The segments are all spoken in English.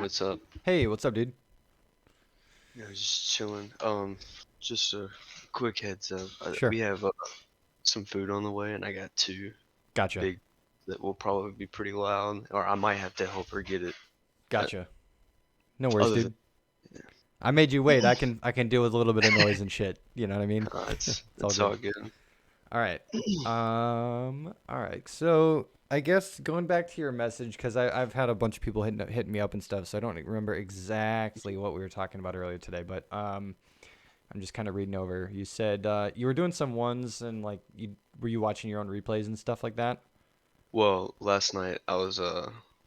What's up? Hey, what's up, dude? Yeah, just chilling. Just a quick heads up. Sure. We have some food on the way, and I got two Gotcha. big that will probably be pretty loud, or I might have to help her get it. But Gotcha. No worries, other than dude. I made you wait. I can deal with a little bit of noise and shit. You know what I mean? it's It's all it's good. all good. All right. All right. So I guess going back to your message, because I've had a bunch of people hitting me up and stuff, so I don't remember exactly what we were talking about earlier today. But I'm just kind of reading over. You said you were doing some ones and like you were you watching your own replays and stuff like that? Well, last night I was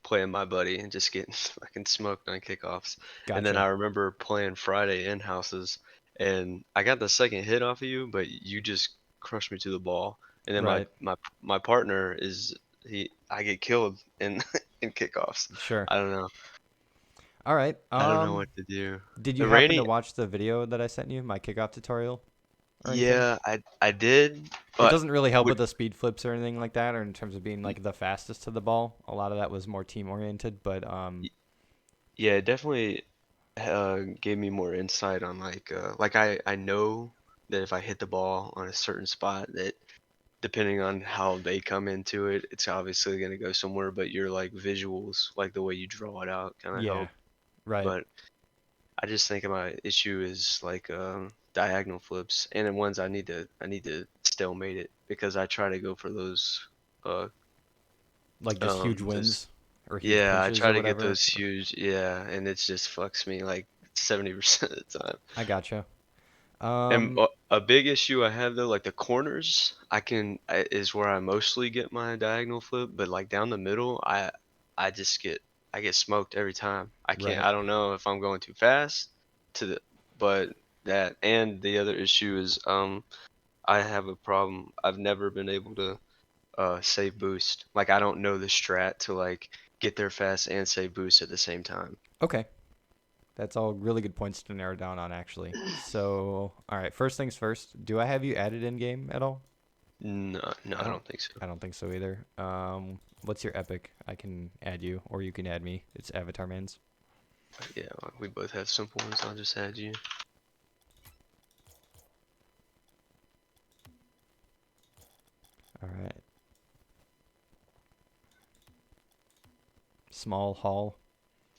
playing my buddy and just getting fucking smoked on kickoffs, and then Gotcha. I remember playing Friday in houses, and I got the second hit off of you, but you just crushed me to the ball, and then my Right. my my partner is I get killed in in kickoffs. Sure. I don't know. All right. I don't know what to do. Did you The happen to rainy, watch the video that I sent you, my kickoff tutorial or anything? yeah, I did, It but doesn't really help would with the speed flips or anything like that, or in terms of being like the fastest to the ball. A lot of that was more team oriented, but yeah, it definitely gave me more insight on like I know that if I hit the ball on a certain spot that depending on how they come into it, it's obviously going to go somewhere, but your like visuals, like the way you draw it out kind of yeah, help. right. But I just think my issue is like diagonal flips and then ones I need to stalemate it because I try to go for uh Like just huge those wins or huge yeah, I pinches try or to get whatever. those huge yeah, and it just fucks me like 70% of the time. I gotcha. And Um, a big issue I have though, like the corners, is where I mostly get my diagonal flip, but like down the middle, I just get smoked every time. I can't. right. I don't know if I'm going too fast to the, but that and the other issue is I have a problem. I've never been able to save boost. Like I don't know the strat to like get there fast and save boost at the same time. Okay, that's all really good points to narrow down on actually. So, all right. First things first. Do I have you added in game at all? No, no, I I don't. don't think so. I don't think so either. What's your epic? I can add you, or you can add me. It's Avatarmanz. Yeah, we both have simple ones. I'll just add you. All right. Small hall.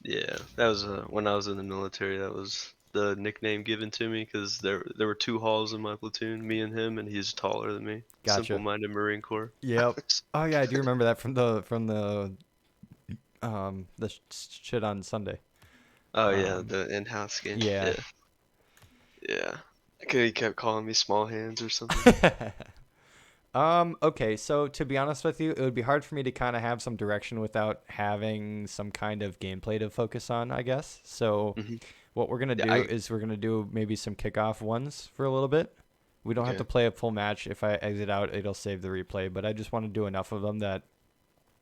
Yeah, that was when I was in the military. That was the nickname given to me because there were two halls in my platoon, me and him, and he's taller than me. Gotcha. Simple-minded Marine Corps. Yep. Oh yeah, I do remember that from the shit on Sunday. Oh yeah, Um, the in-house game. yeah. Yeah, yeah. Okay, he kept calling me small hands or something. Okay, so to be honest with you, it would be hard for me to kind of have some direction without having some kind of gameplay to focus on, I guess. So Hmm. what we're gonna Yeah, do is we're gonna do maybe some kickoff ones for a little bit. We don't have to okay. play a full match. If I exit out, it'll save the replay. But I just want to do enough of them that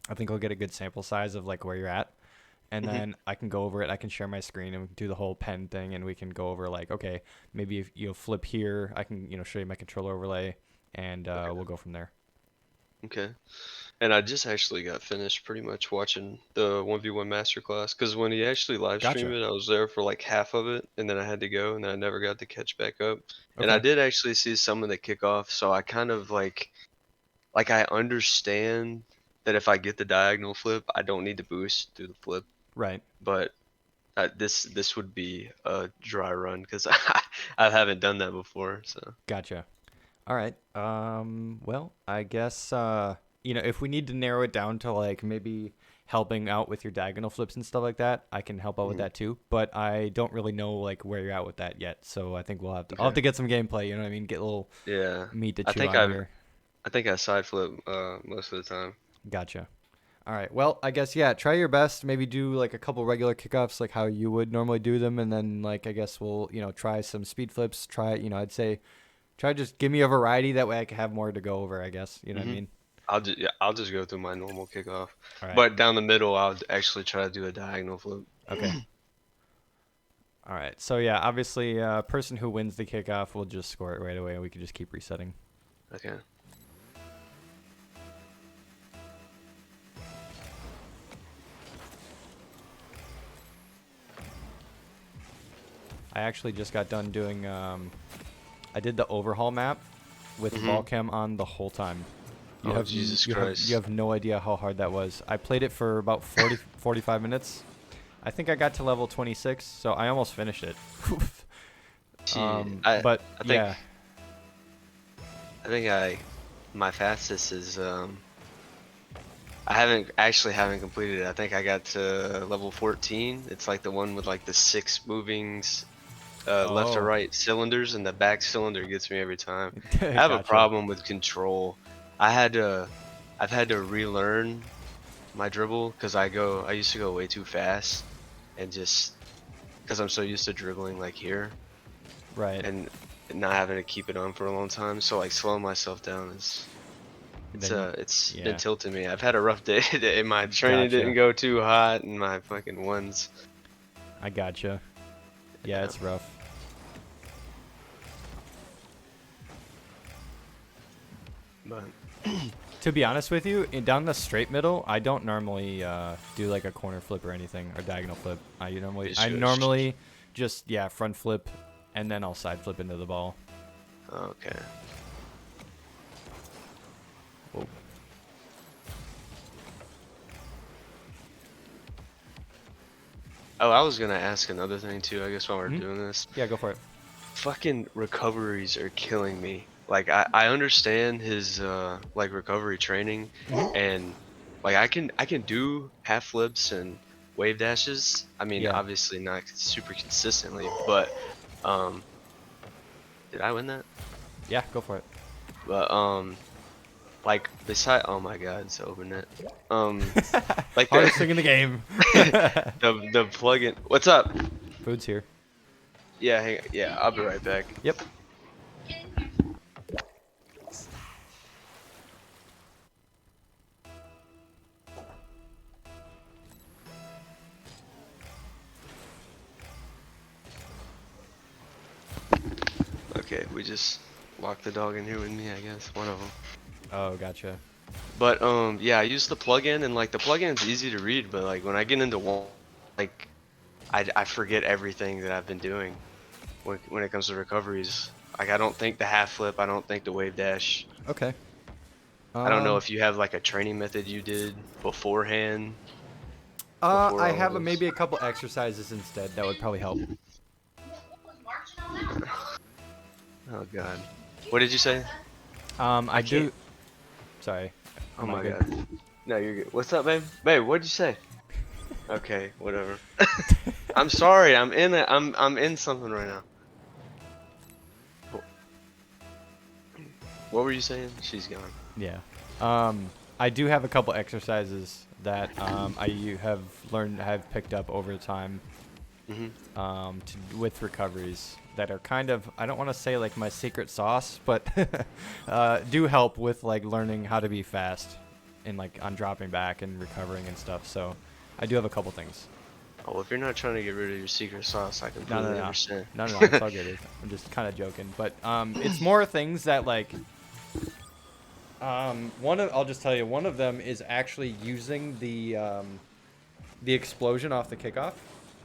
I think I'll get a good sample size of like where you're at, and Hmm. then I can go over it. I can share my screen and we can do the whole pen thing, and we can go over like, okay, maybe if you flip here, I can show you my controller overlay, and Okay. we'll go from there. Okay. And I just actually got finished pretty much watching the 1v1 masterclass because when he actually live streamed Gotcha. it, I was there for like half of it and then I had to go and then I never got to catch back up. And I Okay. did actually see some of the kickoff, so I kind of like I understand that if I get the diagonal flip, I don't need to boost through the flip, Right. but this would be a dry run because I haven't done that before, so Gotcha. All right. Well, I guess if we need to narrow it down to like maybe helping out with your diagonal flips and stuff like that, I can help out with mhm. that too. But I don't really know like where you're at with that yet. So I think I'll have Okay. to get some gameplay. You know what I mean? Get a little Yeah. meat to I chew think on I've here. I think I side flip most of the time. Gotcha. All right. Well, I guess yeah. Try your best. Maybe do like a couple regular kickoffs, like how you would normally do them, and then like I guess we'll try some speed flips. Try I'd say try just give me a variety. That way I can have more to go over. I guess you know what I Hmm. mean. I'll just go through my normal kickoff, All right. but down the middle I'll actually try to do a diagonal flip. Okay. All right. So yeah, obviously, person who wins the kickoff will just score it right away, and we can just keep resetting. Okay. I actually just got done doing. I did the overhaul map with ball cam on the whole time. Oh, Jesus Christ. You have no idea how hard that was. I played it for about 45 minutes. I think I got to level 26, so I almost finished it. But I think yeah, I think my fastest is I haven't completed it. I think I got to level 14. It's like the one with like the 6 moving left or oh, right cylinders, and the back cylinder gets me every time. I have a gotcha. problem with control. I've had to relearn my dribble because I used to go way too fast, and just because I'm so used to dribbling like here Right. and not having to keep it on for a long time. So like slowing myself down Then it's been yeah, tilting me. I've had a rough day today. My training didn't gotcha. go too hot, and my fucking ones. I gotcha. Yeah, Yeah, it's rough. but To be honest with you, down the straight middle, I don't normally do like a corner flip or anything or diagonal flip. I normally just front flip, and then I'll side flip into the ball. okay. Whoa. Oh, I was gonna ask another thing too. I guess while we're Mhm. doing this, Yeah, go for it. fucking recoveries are killing me. Like I understand his like recovery training, and like I can do half flips and wave dashes. I mean, Yeah. obviously not super consistently, but um, did I win that? Yeah, go for it. But like beside, oh my God, it's open net. Like Hardest thing in the game. the plugin. What's up? Food's here. Yeah, yeah, I'll be right back. Yep. Okay, we just locked the dog in here with me, I guess, one of them. Oh, gotcha. But yeah, I use the plugin, and like the plugin's easy to read, but like when I get into one, like I forget everything that I've been doing when it comes to recoveries. Like I don't think the half flip, I don't think the wave dash. Okay. I don't know Um. if you have like a training method you did beforehand before I all of have this. maybe a couple exercises instead that would probably help. Oh God, what did you say? I I can't. do. Sorry. Oh Am I my good? God. No, you're good. What's up, babe? Babe, what'd you say? Okay, whatever. I'm sorry. I'm in something right now. What were you saying? She's gone. Yeah. I do have a couple exercises that have picked up over time Mhm. with recoveries that are kind of, I don't want to say like my secret sauce, but do help with like learning how to be fast and like on dropping back and recovering and stuff. So I do have a couple things. Oh, if you're not trying to get rid of your secret sauce, I No, no, completely no, understand. no, no, no. It's all good. I'm just kind of joking, but it's more things that like I'll just tell you, one of them is actually using the explosion off the kickoff.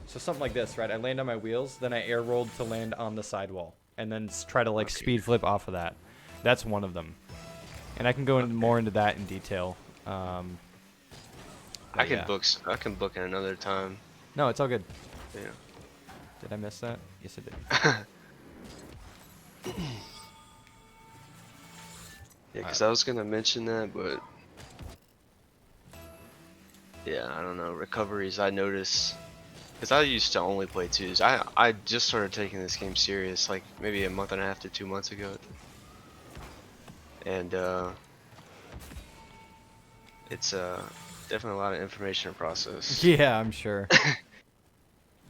So something like this, right? I land on my wheels, then I air rolled to land on the sidewall, and then try to like Okay. speed flip off of that. That's one of them, and I can go more into that in detail. But yeah, I can book in another time. no, it's all good. Yeah. Did I miss that? Yes, I did. Yeah, All because right. I was gonna mention that, but yeah, I don't know. Recoveries, I notice, because I used to only play twos. I just started taking this game serious, like maybe a month and a half to 2 months ago, and it's definitely a lot of information to process. Yeah, I'm sure.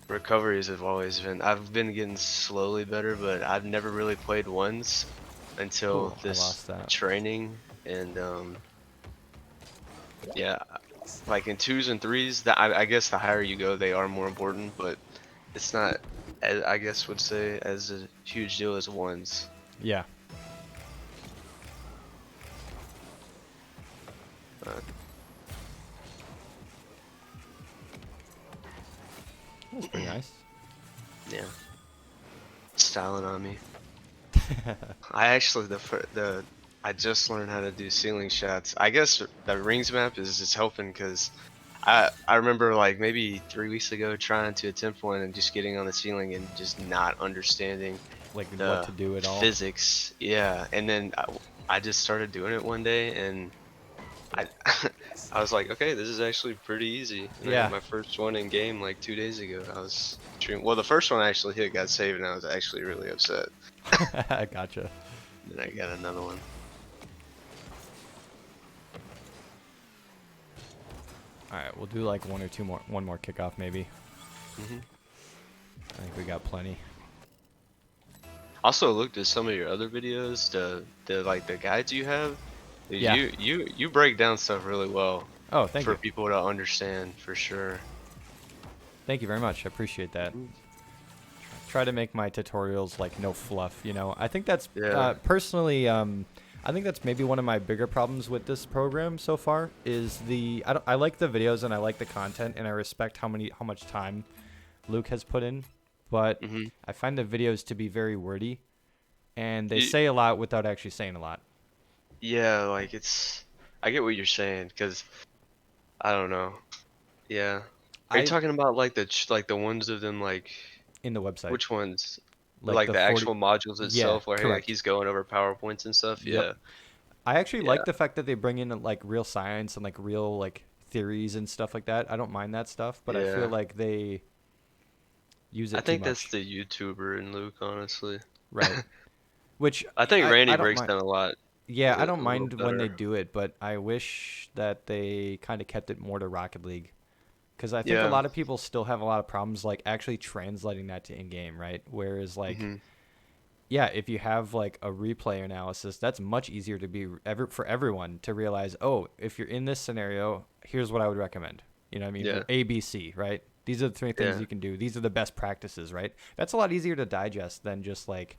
Recoveries have always been, I've been getting slowly better, but I've never really played ones Ooh, until I this lost that. training, and yeah, like in twos and threes, that I guess the higher you go, they are more important, but it's not, I guess would say, as a huge deal as ones. Yeah, Uh, that's pretty nice. yeah. styling on me. I actually I just learned how to do ceiling shots. I guess the rings map is just helping because I remember like maybe 3 weeks ago trying to attempt one and just getting on the ceiling and just not understanding Like what the to do at all. physics. Yeah, and then I just started doing it one day and I I was like, okay, this is actually pretty easy. And I got Yeah. my first one in game like 2 days ago. I was well, the first one I actually hit got saved and I was actually really upset. I gotcha. Then I got another one. All right, we'll do like one more kickoff maybe. hmm I think we got plenty. Also looked at some of your other videos, the like the guides you have. Yeah. You break down stuff really well Oh, thank for you. people to understand for sure. Thank you very much. I appreciate that. Try to make my tutorials like no fluff, you know. I think that's Yeah. personally I think that's maybe one of my bigger problems with this program so far is I like the videos and I like the content and I respect how much time Luke has put in, but hmm I find the videos to be very wordy and they You, say a lot without actually saying a lot. yeah, like I get what you're saying because I don't know. Yeah. Are you I talking about like like the ones of them like in the website which ones? like Like the the 40. actual modules Yeah, itself where like correct. he's going over PowerPoints and stuff? Yep. Yeah. I actually Yeah. like the fact that they bring in like real science and like real like theories and stuff like that. I don't mind that stuff, but I feel Yeah. like they use I it too think that's much. the YouTuber in Luke, honestly. Right. Which I think Randy I don't breaks mind. down a lot Yeah, I don't a little mind when they better. do it, but I wish that they kind of kept it more to Rocket League. Because I think a Yeah. lot of people still have a lot of problems like actually translating that to in-game, right? Whereas like hmm yeah, if you have like a replay analysis, that's much easier to be for everyone to realize, oh, if you're in this scenario, here's what I would recommend. You know what I mean? Yeah. A, B, C, right? These are the three things Yeah. you can do. These are the best practices, right? That's a lot easier to digest than just like,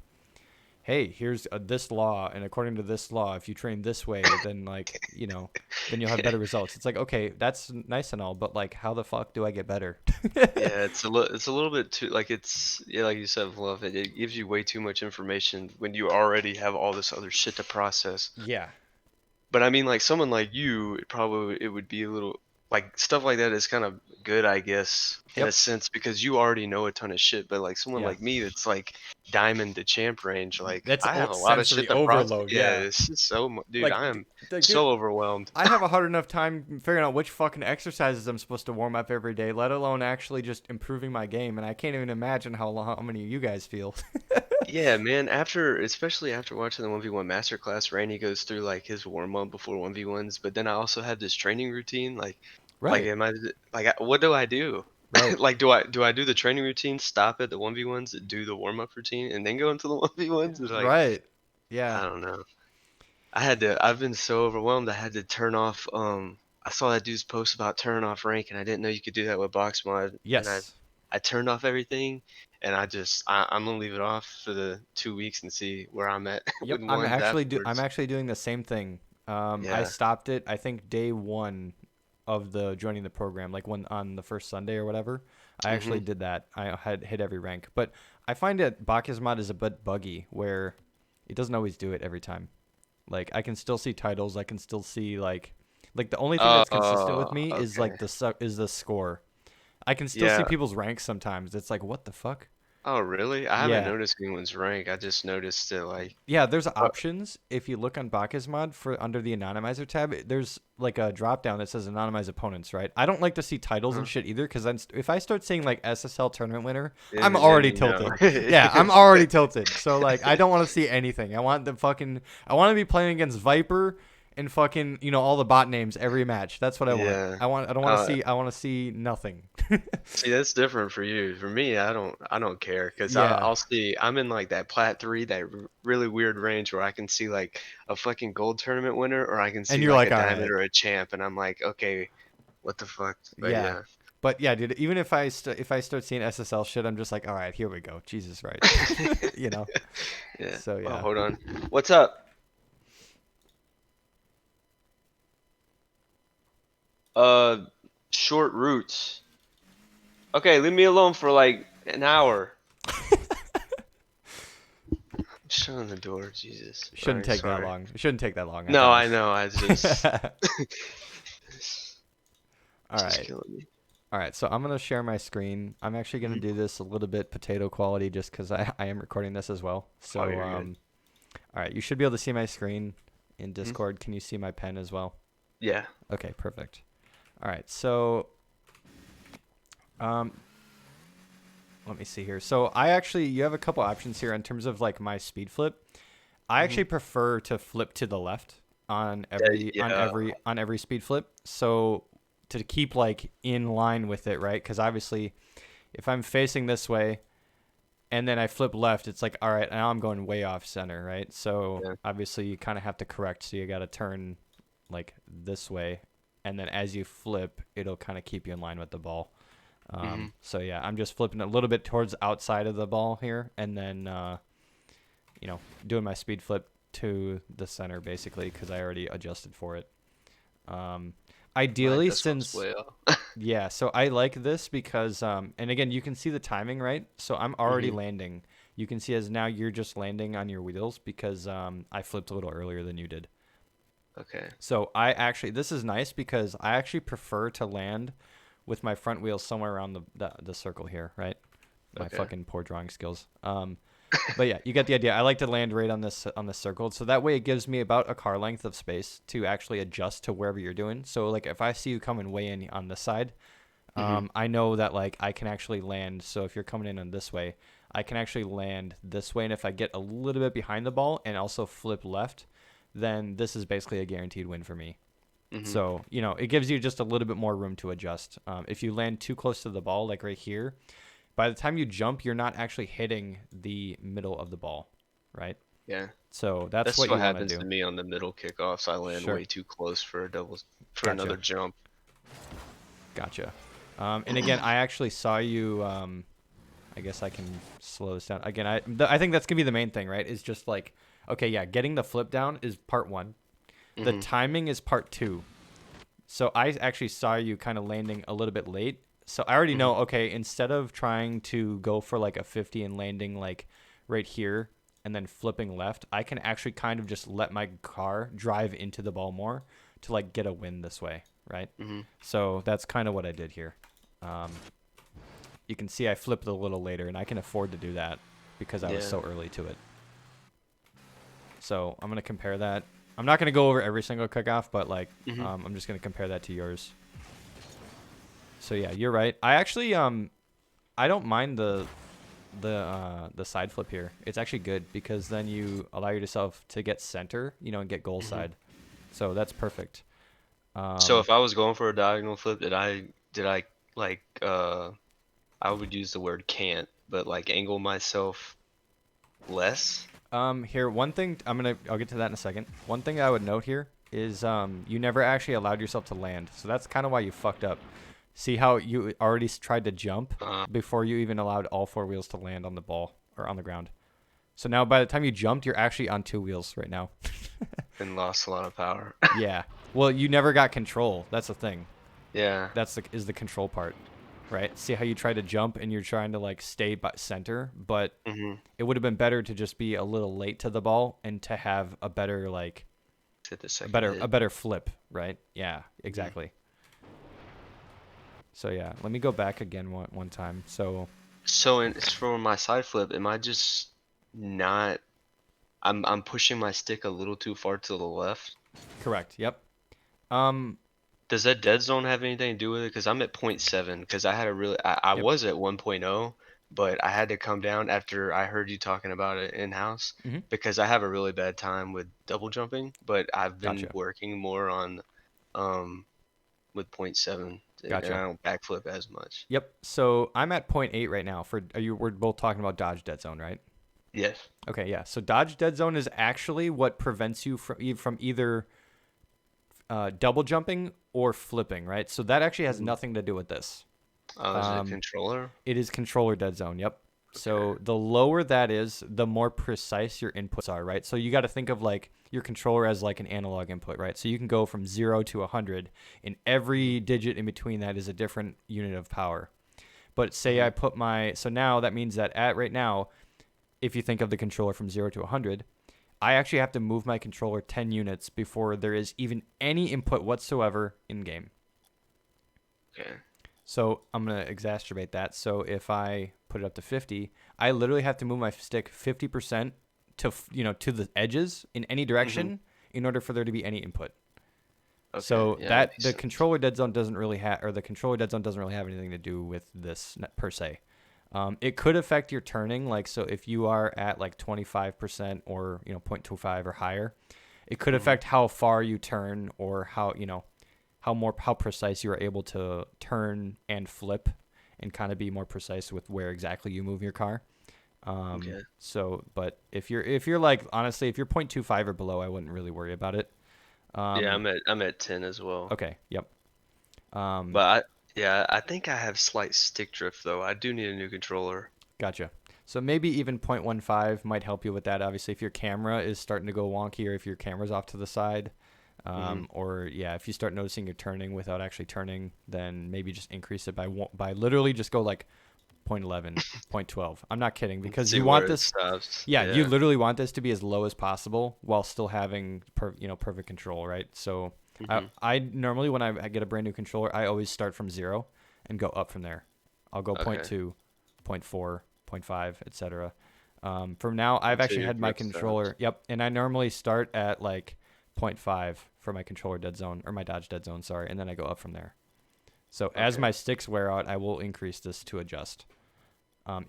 hey, here's this law, and according to this law, if you train this way, then like, you know, then you'll have better results. It's like, okay, that's nice and all, but like, how the fuck do I get better? Yeah, it's a little bit too like it's yeah, like you said, Fluff, it gives you way too much information when you already have all this other shit to process. Yeah. But I mean, like someone like you, it would be a little like stuff like that is kind of good, I guess, in a Yep. sense because you already know a ton of shit. But like someone Yeah. like me, that's like diamond to champ range, like That's I have a lot of shit sensory to process. overload. Yeah, Yeah. it's just so dude, Like, I am dude, so overwhelmed. I have a hard enough time figuring out which fucking exercises I'm supposed to warm up every day, let alone actually just improving my game. And I can't even imagine how many of you guys feel. Yeah, man. Especially after watching the 1v1 masterclass, Randy goes through like his warm up before 1v1s. But then I also have this training routine. Like, Right, am I like, what do I do? right. Like, do I do the training routine, stop at the 1v1s, do the warm up routine, and then go into the 1v1s? It's like, Right. Yeah. I don't know. I've been so overwhelmed. I had to turn off. I saw that dude's post about turning off rank, and I didn't know you could do that with box mod. And Yes. I turned off everything, and I'm gonna leave it off for the 2 weeks and see where I'm at Yep. with ones I'm afterwards. actually doing the same thing. I Yeah. stopped it. I think day one of the joining the program, like when on the first Sunday or whatever. I actually Mhm. did that. I had hit every rank, but I find that Bacchus mod is a bit buggy where it doesn't always do it every time. Like I can still see titles. I can still see like the only thing that's consistent with me is Okay. like is the score. I can still see Yeah. people's ranks sometimes. It's like what the fuck? Oh, really? I haven't Yeah. noticed anyone's rank. I just noticed it like, Yeah, there's uh, options. If you look on Bacchus mod for under the anonymizer tab, there's like a drop down that says anonymize opponents, right? I don't like to see titles and huh? shit either because then if I start seeing like SSL tournament winner, I'm Then already you know. tilted. Yeah, I'm already tilted. So like I don't want to see anything. I want to be playing against Viper and fucking, you know, all the bot names every match. That's what I want. Yeah. I don't want to Uh, see nothing. See, that's different for you. For me, I don't care because Yeah. I'll see. I'm in like that plat three, that really weird range where I can see like a fucking gold tournament winner, or I can And see you're like like, a "All diamond right." or a champ, and I'm like, okay, what the fuck? But Yeah. yeah, But yeah, dude, even if if I start seeing SSL shit, I'm just like, all right, here we go. Jesus, right? You know. yeah. So Oh, yeah. hold on. What's up? Uh, short routes. Okay, leave me alone for like an hour. shutting the door, Jesus. Shouldn't Alright, take that sorry. long. It shouldn't take that long, I No, I promise. know. I just All just right. killing me. All right, so I'm going to share my screen. I'm actually going to Mhm. do this a little bit potato quality just because I am recording this as well. Oh, So, you're good. all right, you should be able to see my screen in Mhm. Discord. Can you see my pen as well? Yeah. Okay, perfect. All right, so um, let me see here. So you have a couple options here in terms of like my speed flip. I Mhm. actually prefer to flip to the left on Yeah. Yeah. every speed flip. So to keep like in line with it, right? Because obviously, if I'm facing this way and then I flip left, it's like, all right, now I'm going way off center, right? So Yeah. obviously you kind of have to correct. So you got to turn like this way, and then as you flip, it'll kind of keep you in line with the ball. Mhm. So yeah, I'm just flipping a little bit towards outside of the ball here, and then doing my speed flip to the center basically because I already adjusted for it. Um, My ideally, decimal's since way off. yeah, so I like this because and again, you can see the timing, right? So I'm already Mhm. landing. You can see as now you're just landing on your wheels because I flipped a little earlier than you did. Okay. So this is nice because I actually prefer to land with my front wheels somewhere around the circle here, right? My Okay. fucking poor drawing skills. But yeah, you get the idea. I like to land right on this circle, so that way it gives me about a car length of space to actually adjust to wherever you're doing. So like if I see you coming way in on this side, Mhm. I know that like I can actually land. So if you're coming in on this way, I can actually land this way, and if I get a little bit behind the ball and also flip left, then this is basically a guaranteed win for me. Mhm. So, it gives you just a little bit more room to adjust. If you land too close to the ball, like right here, by the time you jump, you're not actually hitting the middle of the ball, right? Yeah. So that's That's what what you want to happens to do. me on the middle kickoffs. I land Sure. way too close for Gotcha. another jump. Gotcha. And again, I actually saw you. I guess I can slow this down. Again, I think that's going to be the main thing, right? Is just like, okay, yeah, getting the flip down is part one. The Mhm. timing is part two. So I actually saw you kind of landing a little bit late. So I already Mhm. know, okay, instead of trying to go for like a 50 and landing like right here and then flipping left, I can actually kind of just let my car drive into the ball more to like get a win this way, right? Mhm. So that's kind of what I did here. Um, you can see I flipped a little later, and I can afford to do that because I was Yeah. so early to it. So I'm going to compare that. I'm not going to go over every single kickoff, but like Mhm. I'm just going to compare that to yours. So yeah, you're right. I actually I don't mind the side flip here. It's actually good because then you allow yourself to get center, and get goal Mhm. side. So that's perfect. So Um, if I was going for a diagonal flip, did I like I would use the word can't, but like angle myself less? Here, one thing I'll get to that in a second. One thing I would note here is you never actually allowed yourself to land, so that's kind of why you fucked up. See how you already tried to jump before you even allowed all four wheels to land on the ball or on the ground. So now by the time you jumped, you're actually on two wheels right now. And lost a lot of power. Yeah. Well, you never got control. That's the thing. Yeah. Is the control part, right? See how you try to jump and you're trying to like stay by center, but Mhm. it would have been better to just be a little late to the ball and to have a better like Hit the second a hit. better flip, right? Yeah, Mhm. exactly. So yeah, let me go back again one time. So So for my side flip, am I just not I'm pushing my stick a little too far to the left? correct. Yep. Um. Does that dead zone have anything to do with it? Because I'm at point 0.7 because I Yep. was at 1.0, but I had to come down after I heard you talking about it in-house Hmm. because I have a really bad time with double jumping, but I've been Gotcha. working more on um with point 0.7 and Gotcha. I don't backflip as much. Yep. So I'm at point 8 right now. We're both talking about dodge dead zone, right? Yes. Okay. Yeah. So dodge dead zone is actually what prevents you from either double jumping or flipping, right? So that actually has Mhm. nothing to do with this. Oh, is it a Um, controller? it is controller dead zone. Yep. Okay. So the lower that is, the more precise your inputs are, right? So you got to think of like your controller as like an analog input, right? So you can go from 0 to 100, and Mhm. every digit in between that is a different unit of power. But say Mhm. I put my, so now that means that at right now, if you think of the controller from 0 to 100, I actually have to move my controller 10 units before there is even any input whatsoever in game. Okay. So I'm going to exacerbate that. So if I put it up to 50, I literally have to move my stick 50% to, to the edges in any direction in order for there to be any input. Okay. So Yeah, that makes the sense. controller dead zone doesn't really have, or the controller dead zone doesn't really have anything to do with this per se. It could affect your turning, like so if you are at like 25% or 0.25 or higher, it could affect how far you turn or how precise you are able to turn and flip, and kind of be more precise with where exactly you move your car. Okay. So, but if you're like honestly, if you're 0.25 or below, I wouldn't really worry about it. Yeah, Um, I'm at 10 as well. okay, yep. Um, But I think I have slight stick drift though. I do need a new controller. Gotcha. So maybe even 0.15 might help you with that. Obviously, if your camera is starting to go wonky, or if your camera's off to the side, Hmm. or yeah, if you start noticing you're turning without actually turning, then maybe just increase it by literally just go like 0.11, 0.12. I'm not kidding, because See you want where it this. stops. Yeah, you Yeah. literally want this to be as low as possible while still having perfect control, right? So Hmm. I normally, when I get a brand new controller, I always start from 0 and go up from there. I'll go point Okay. 0.2, zero point 0.4, zero point 0.5, etc. From now, I've Until actually your had my grip stops. controller. Yep, and I normally start at like zero point 0.5 for my controller dead zone, or my Dodge dead zone, sorry, and then I go up from there. So as Okay. my sticks wear out, I will increase this to adjust.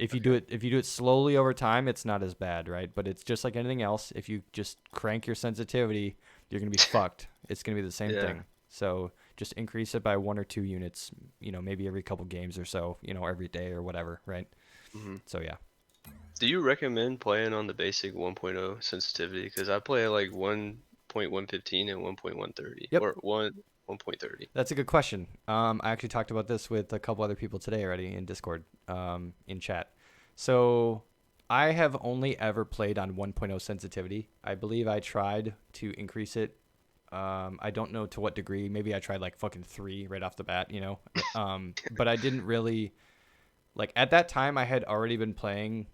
Okay. If you do it slowly over time, it's not as bad, right? But it's just like anything else. If you just crank your sensitivity, you're gonna be fucked. It's gonna be the same Yeah. thing. So just increase it by 1 or 2 units. Maybe every couple games or so. Every day or whatever, right? Hmm. So yeah. Do you recommend playing on the basic 1.0 sensitivity? Because I play at like 1.115 and 1.130 Yep. or 1.30. That's a good question. I actually talked about this with a couple other people today already in Discord, in chat. So I have only ever played on 1.0 sensitivity. I believe I tried to increase it. I don't know to what degree. Maybe I tried like fucking 3 right off the bat. But I didn't really like at that time. I had already been playing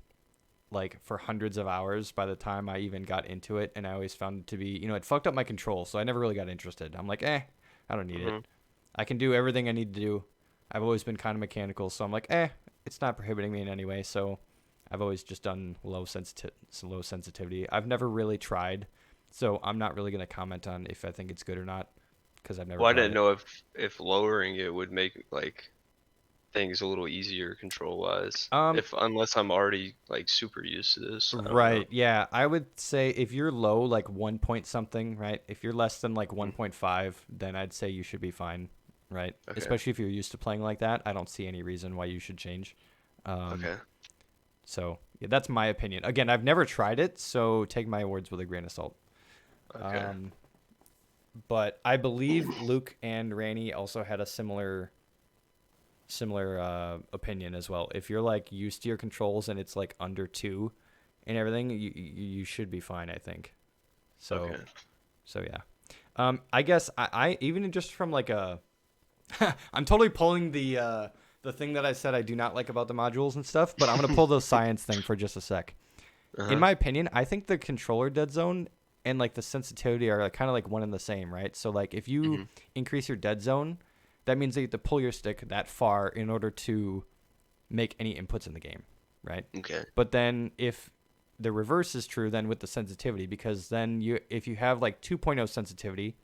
like for hundreds of hours by the time I even got into it, and I always found it to be, it fucked up my control, so I never really got interested. I'm like, I don't need Hmm. it. I can do everything I need to do. I've always been kind of mechanical, so I'm like, it's not prohibiting me in any way. So I've always just done low sensitivity. I've never really tried, so I'm not really gonna comment on if I think it's good or not, because I've never Well, I tried didn't it. know if lowering it would make like things a little easier control wise. Um, If unless I'm already like super used to this, I don't know. Right. Yeah. I would say if you're low, like 1 point something, right? If you're less than like Mhm. 1.5, then I'd say you should be fine, right? Okay. Especially if you're used to playing like that. I don't see any reason why you should change. Um, Okay. so yeah, that's my opinion. Again, I've never tried it, so take my words with a grain of salt. Okay. Um, but I believe Luke and Ranny also had a similar opinion as well. If you're like used to your controls and it's like under 2 and everything, you should be fine, I think. So Okay. so yeah. I guess I even just from like a I'm totally pulling the thing that I said I do not like about the modules and stuff, but I'm gonna pull the science thing for just a sec. In Uh-huh. my opinion, I think the controller dead zone and like the sensitivity are like, kind of like one and the same, right? So like if you Hmm. increase your dead zone, that means that you have to pull your stick that far in order to make any inputs in the game, right? Okay. But then if the reverse is true, then with the sensitivity, because then if you have like 2.0 sensitivity,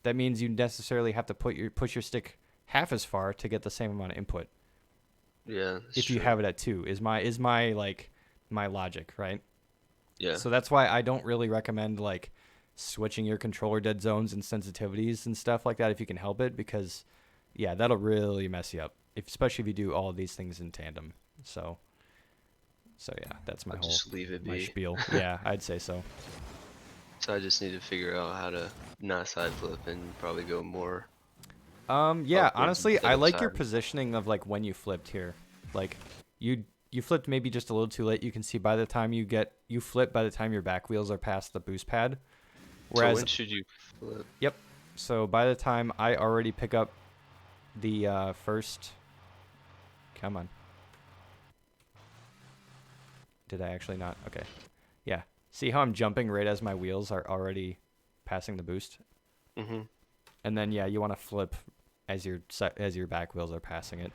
that means you necessarily have to push your stick half as far to get the same amount of input. Yeah, that's If you true. have it at 2, is my like my logic, right? Yeah. So that's why I don't really recommend like switching your controller dead zones and sensitivities and stuff like that if you can help it, because yeah, that'll really mess you up, especially if you do all of these things in tandem. So yeah, that's my I'll whole just leave it my be. spiel. Yeah, I'd say so. So I just need to figure out how to not side flip and probably go more Yeah, upwards honestly, I instead of like your side. positioning of like when you flipped here. Like you flipped maybe just a little too late. You can see by the time you flip by the time your back wheels are past the boost pad. So Whereas when should you flip? yep. So by the time I already pick up the first come on. did I actually not? Okay. Yeah. See how I'm jumping right as my wheels are already passing the boost? Mm-hmm. And then, yeah, you want to flip as your back wheels are passing it.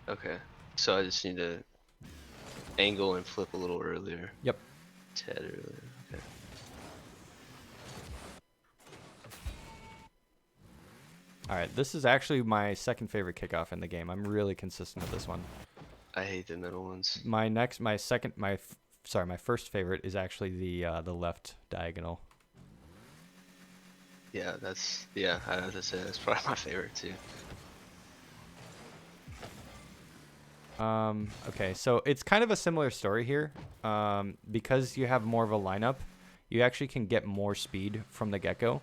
Okay. So I just need to angle and flip a little earlier. Yep. Tad earlier. Okay. All right. This is actually my second favorite kickoff in the game. I'm really consistent with this one. I hate the middle ones. My first favorite is actually the left diagonal. Yeah, I have to say that's probably my favorite too. Okay, so it's kind of a similar story here. Because you have more of a lineup, you actually can get more speed from the get-go.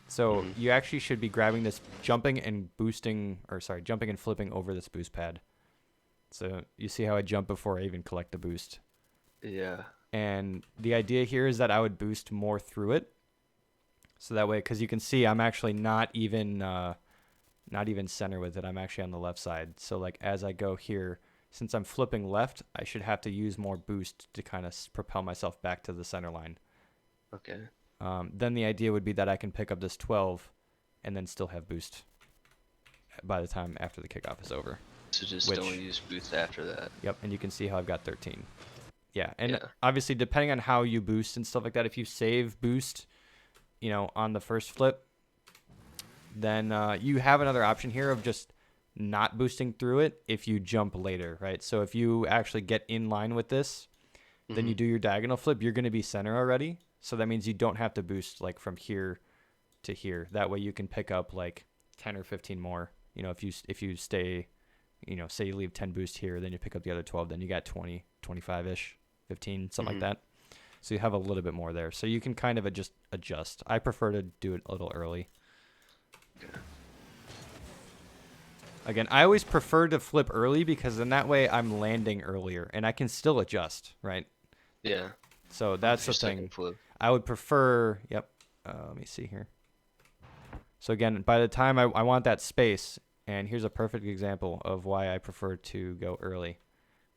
So you actually should be grabbing this, jumping and flipping over this boost pad. So you see how I jump before I even collect the boost. Yeah. And the idea here is that I would boost more through it. So that way, because you can see I'm actually not even center with it. I'm actually on the left side. So like as I go here, since I'm flipping left, I should have to use more boost to kind of propel myself back to the center line. Okay. Then the idea would be that I can pick up this 12 and then still have boost by the time after the kickoff is over. So just don't use boost after that. Yep, and you can see how I've got 13. Yeah, and Yeah. obviously depending on how you boost and stuff like that, if you save boost, on the first flip, then you have another option here of just not boosting through it if you jump later, right? So if you actually get in line with this, then you do your diagonal flip, you're going to be center already. So that means you don't have to boost like from here to here. That way you can pick up like 10 or 15 more. If you stay, say you leave 10 boost here, then you pick up the other 12, then you got 20, 25-ish, 15, something like that. So you have a little bit more there. So you can kind of just adjust. I prefer to do it a little early. Okay. Again, I always prefer to flip early because in that way I'm landing earlier and I can still adjust, right? Yeah. So that's the thing. Flip. I would prefer, yep. Let me see here. So again, by the time I want that space, and here's a perfect example of why I prefer to go early.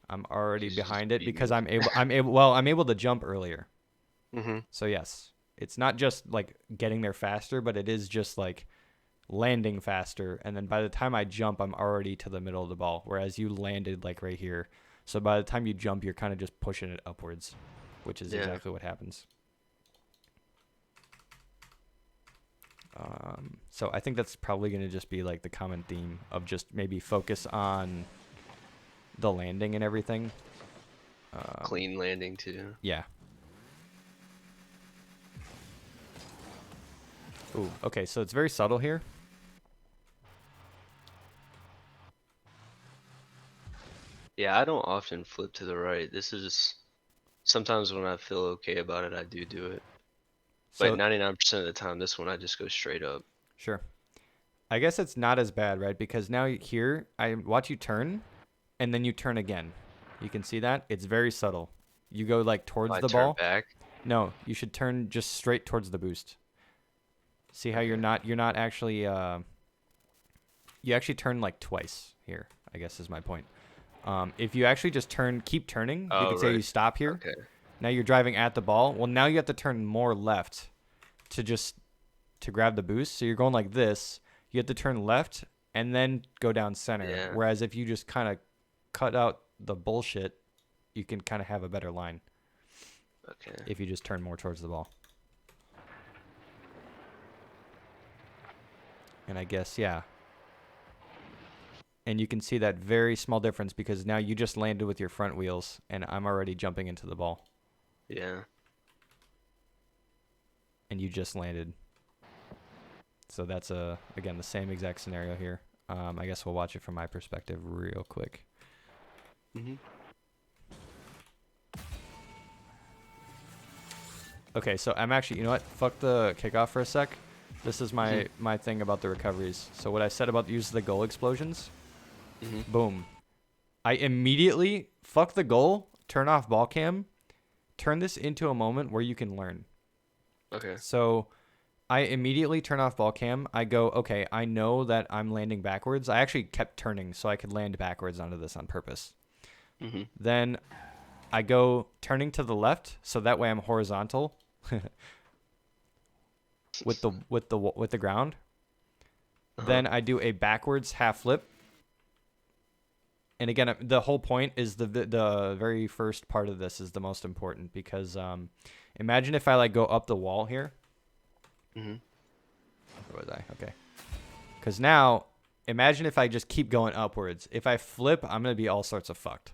I'm already behind it because I'm able to jump earlier. So yes, it's not just like getting there faster, but it is just like landing faster. And then by the time I jump, I'm already to the middle of the ball. Whereas you landed like right here. So by the time you jump, you're kind of just pushing it upwards, which is exactly what happens. So I think that's probably going to just be like the common theme of just maybe focus on the landing and everything. Clean landing too. Yeah. Ooh, okay, so it's very subtle here. Yeah, I don't often flip to the right. This is sometimes when I feel okay about it, I do it. So, But 99% of the time, this one I just go straight up. Sure. I guess it's not as bad, right? Because now here, I watch you turn, and then you turn again. You can see that? It's very subtle. You go like towards the ball. Back? No, you should turn just straight towards the boost. See how you're not actually you actually turn like twice here, I guess is my point. If you actually just keep turning, you could say you stop here. Okay. Now you're driving at the ball. Well, now you have to turn more left to grab the boost. So you're going like this. You have to turn left and then go down center. Yeah. Whereas if you just kind of cut out the bullshit, you can kind of have a better line. Okay. If you just turn more towards the ball. And I guess, yeah. And you can see that very small difference because now you just landed with your front wheels and I'm already jumping into the ball. Yeah. And you just landed. So that's again the same exact scenario here. I guess we'll watch it from my perspective real quick. Okay, so I'm actually, you know what? Fuck the kickoff for a sec. This is my thing about the recoveries. So what I said about the use of the goal explosions, boom. I immediately fuck the goal, turn off ball cam, turn this into a moment where you can learn. Okay. So I immediately turn off ball cam. I go, okay, I know that I'm landing backwards. I actually kept turning so I could land backwards onto this on purpose. Then I go turning to the left, so that way I'm horizontal with the ground. Uh-huh. Then I do a backwards half flip. And again, the whole point is the very first part of this is the most important because imagine if I like go up the wall here. Mhm. Where was I? Okay. Because now, imagine if I just keep going upwards. If I flip, I'm gonna be all sorts of fucked.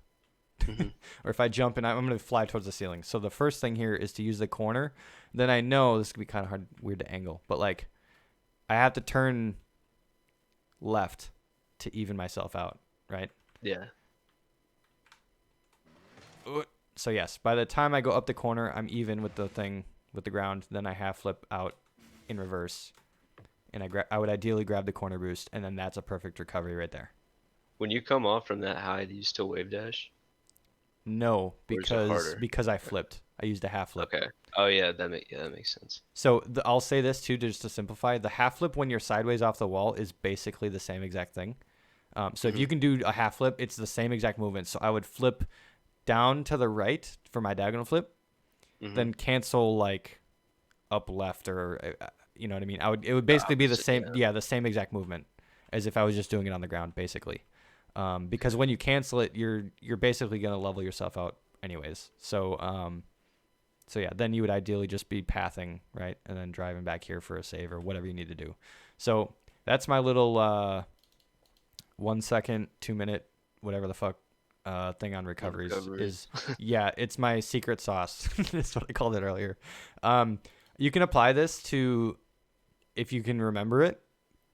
Mhm. Or if I jump and I'm gonna fly towards the ceiling. So the first thing here is to use the corner. Then I know this could be kind of hard, weird to angle, but like I have to turn left to even myself out, right? Yeah. So yes, by the time I go up the corner, I'm even with the thing with the ground. Then I half flip out in reverse, and I would ideally grab the corner boost, and then that's a perfect recovery right there. When you come off from that high, do you still wave dash, No, or is it harder? because I flipped. I used a half flip. Okay. Oh yeah, that makes sense. So I'll say this too, just to simplify. The half flip when you're sideways off the wall is basically the same exact thing. So if Mhm. you can do a half flip, it's the same exact movement. So I would flip down to the right for my diagonal flip, Mhm. then cancel like up left or you know what I mean. It would The basically be the opposite. same, Yeah. yeah, the same exact movement as if I was just doing it on the ground, basically. Because when you cancel it, you're basically gonna level yourself out anyways. So yeah, then you would ideally just be pathing right and then driving back here for a save or whatever you need to do. So that's my little 1 second, 2 minute, whatever the fuck thing on recoveries Recovery. is. Yeah, it's my secret sauce. That's what I called it earlier. You can apply this to, if you can remember it,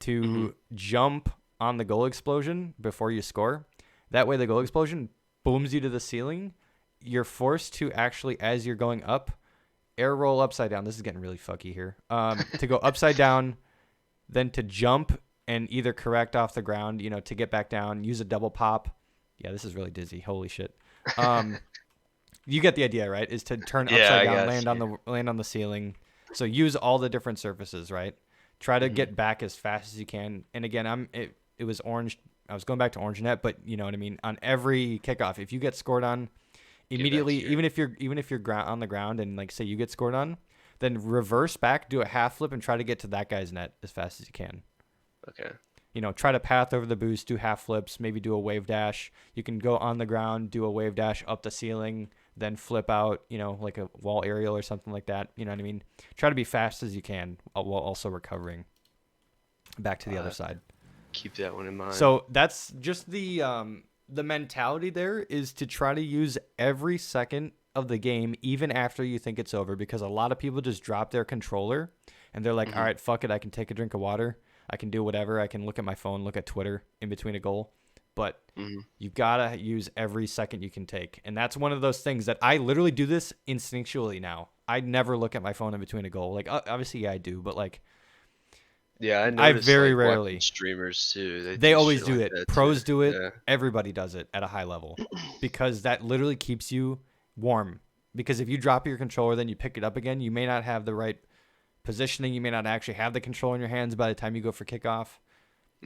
Mhm. to jump on the goal explosion before you score. That way the goal explosion booms you to the ceiling. You're forced to actually, as you're going up, air roll upside down. This is getting really fucky here. To go upside down, then to jump and either correct off the ground, to get back down, use a double pop. Yeah, this is really dizzy. Holy shit. Um, you get the idea, right? Is to turn Yeah, upside I down, guess. Yeah. land on the ceiling. So use all the different surfaces, right? Try to Mhm. get back as fast as you can. And again, it was orange. I was going back to orange net, but you know what I mean. On every kickoff, if you get scored on Get back immediately, here. even if you're on the ground and like say you get scored on, then reverse back, do a half flip, and try to get to that guy's net as fast as you can. Okay. Try to path over the boost, do half flips, maybe do a wave dash. You can go on the ground, do a wave dash up the ceiling, then flip out, like a wall aerial or something like that. You know what I mean? Try to be fast as you can while also recovering back to the I'll other have to side. keep that one in mind. So that's just the mentality there is to try to use every second of the game even after you think it's over, because a lot of people just drop their controller and they're like, all Mhm. right, fuck it, I can take a drink of water, I can do whatever, I can look at my phone, look at Twitter in between a goal. But Mhm. you gotta use every second you can take, and that's one of those things that I literally do this instinctually now. I never look at my phone in between a goal. Like obviously yeah, I do, but like Yeah, I I noticed very like watching rarely. streamers too. They They do always shit do like it. that too. Pros do it. Yeah. Everybody does it at a high level because that literally keeps you warm. Because if you drop your controller, then you pick it up again, you may not have the right positioning. You may not actually have the control in your hands by the time you go for kickoff.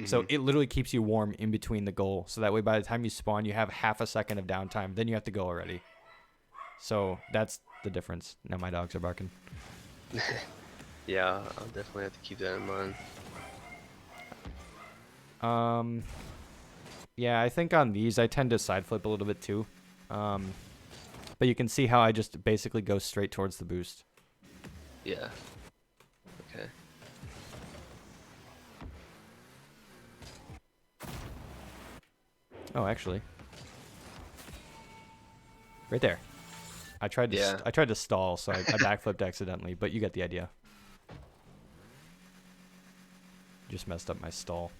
So Mhm. it literally keeps you warm in between the goal. So that way, by the time you spawn, you have half a second of downtime. Then you have to go already. So that's the difference. Now my dogs are barking. Yeah, I'll definitely have to keep that in mind. Um, yeah, I think on these I tend to side flip a little bit too. But you can see how I just basically go straight towards the boost. Yeah. Okay. Oh, actually, right there. Yeah. I tried to stall, so I backflipped accidentally. But you get the idea. Just messed up my stall.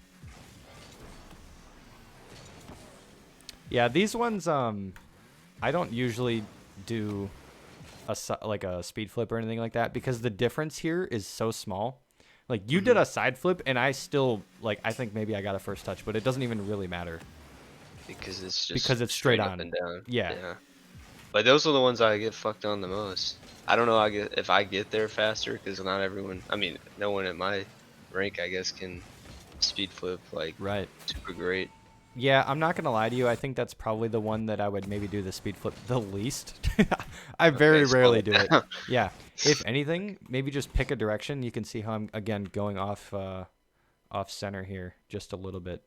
Yeah, these ones I don't usually do like a speed flip or anything like that because the difference here is so small. Like you did Mhm. a side flip and I still like I think maybe I got a first touch, but it doesn't even really matter Because it's because just it's straight straight up on. and down. Yeah. Yeah. But those are the ones I get fucked on the most. I don't know. I get if I get there faster because not everyone. I mean, no one at my rank, I guess, can speed flip like Right. super great. Yeah, I'm not gonna lie to you. I think that's probably the one that I would maybe do the speed flip the least. I Okay, very slow rarely it do it. down. Yeah. If anything, maybe just pick a direction. You can see how I'm again going off center here just a little bit.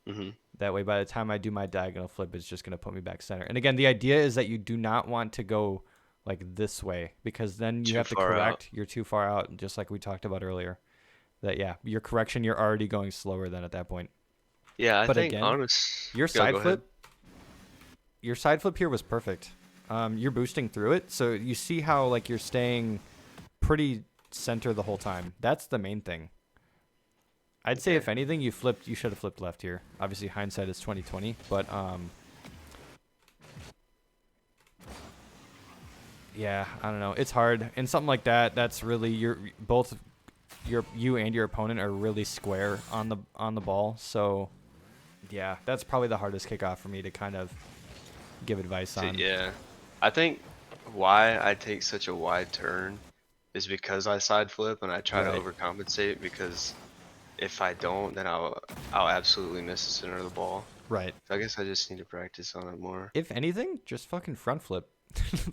Hmm. That way, by the time I do my diagonal flip, it's just gonna put me back center. And again, the idea is that you do not want to go like this way because then you Too have to far out. correct. You're too far out, just like we talked about earlier. That yeah, your correction, you're already going slower than at that point. Yeah, I But think again, honest. your Go, side go ahead. flip your side flip here was perfect. You're boosting through it, so you see how like you're staying pretty center the whole time. That's the main thing. I'd say Okay. if anything, you should have flipped left here. Obviously, hindsight is 20/20, but yeah, I don't know. It's hard, and something like that. That's really you and your opponent are really square on the ball. So yeah, that's probably the hardest kickoff for me to kind of give advice So on. yeah, I think why I take such a wide turn is because I side flip and I try to Right. overcompensate because if I don't, then I'll absolutely miss the center of the ball. Right. So I guess I just need to practice on it more. If anything, just fucking front flip.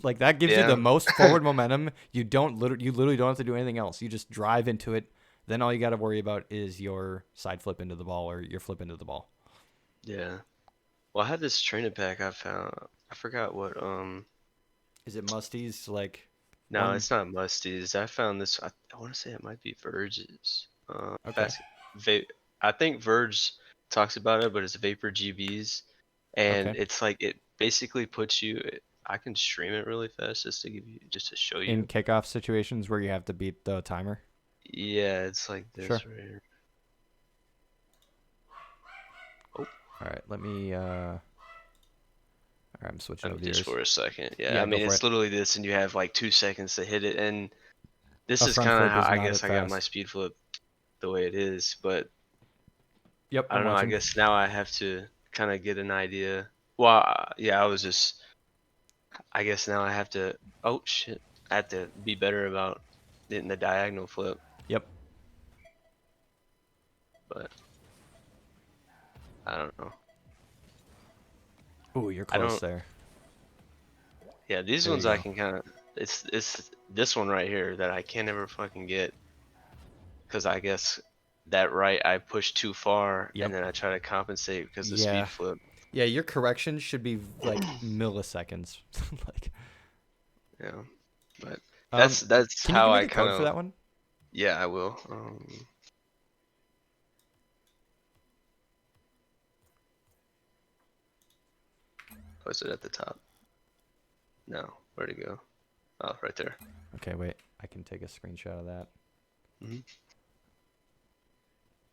Like that gives you the Yeah. most forward momentum. You literally don't have to do anything else. You just drive into it. Then all you got to worry about is your side flip into the ball or your flip into the ball. Yeah. Well, I had this trainer pack I found. I forgot what Is it Musty's like no, one? it's not Musty's. I found this I want to say it might be Verge's. Okay. Fast va I think Verge talks about it, but it's Vapor GBs and Okay. it's like it basically puts you I can stream it really fast just to show In you. kickoff situations where you have to beat the timer. Yeah, it's like Sure. this right here. Oh, All right. Let me. All right, I'm switching oh, over to just yours. for a second. Yeah, I Yeah, go mean for it's it. literally this, and you have like 2 seconds to hit it, and this A is front kind of flip how is I not guess it I got my fast. speed flip the way it is. But Yep, I I'm don't know. I watching. guess now I have to kind of get an idea. Well, yeah, I was just. I guess now I have to. Oh shit! I have to be better about hitting the diagonal flip. Yep. But I don't know. Ooh, you're I close don't. there. Yeah, these There ones you I go. can kind of. It's this one right here that I can't ever fucking get because I guess that right I push too far and Yep. then I try to compensate because the speed Yeah. flip. Yeah, your correction should be like milliseconds. Like, Yeah, but um, that's can you how give me I the kind code for of. that one? Yeah, I will. Was it at the top? No, where'd it go? Oh, right there. Okay, wait. I can take a screenshot of that. Hmm.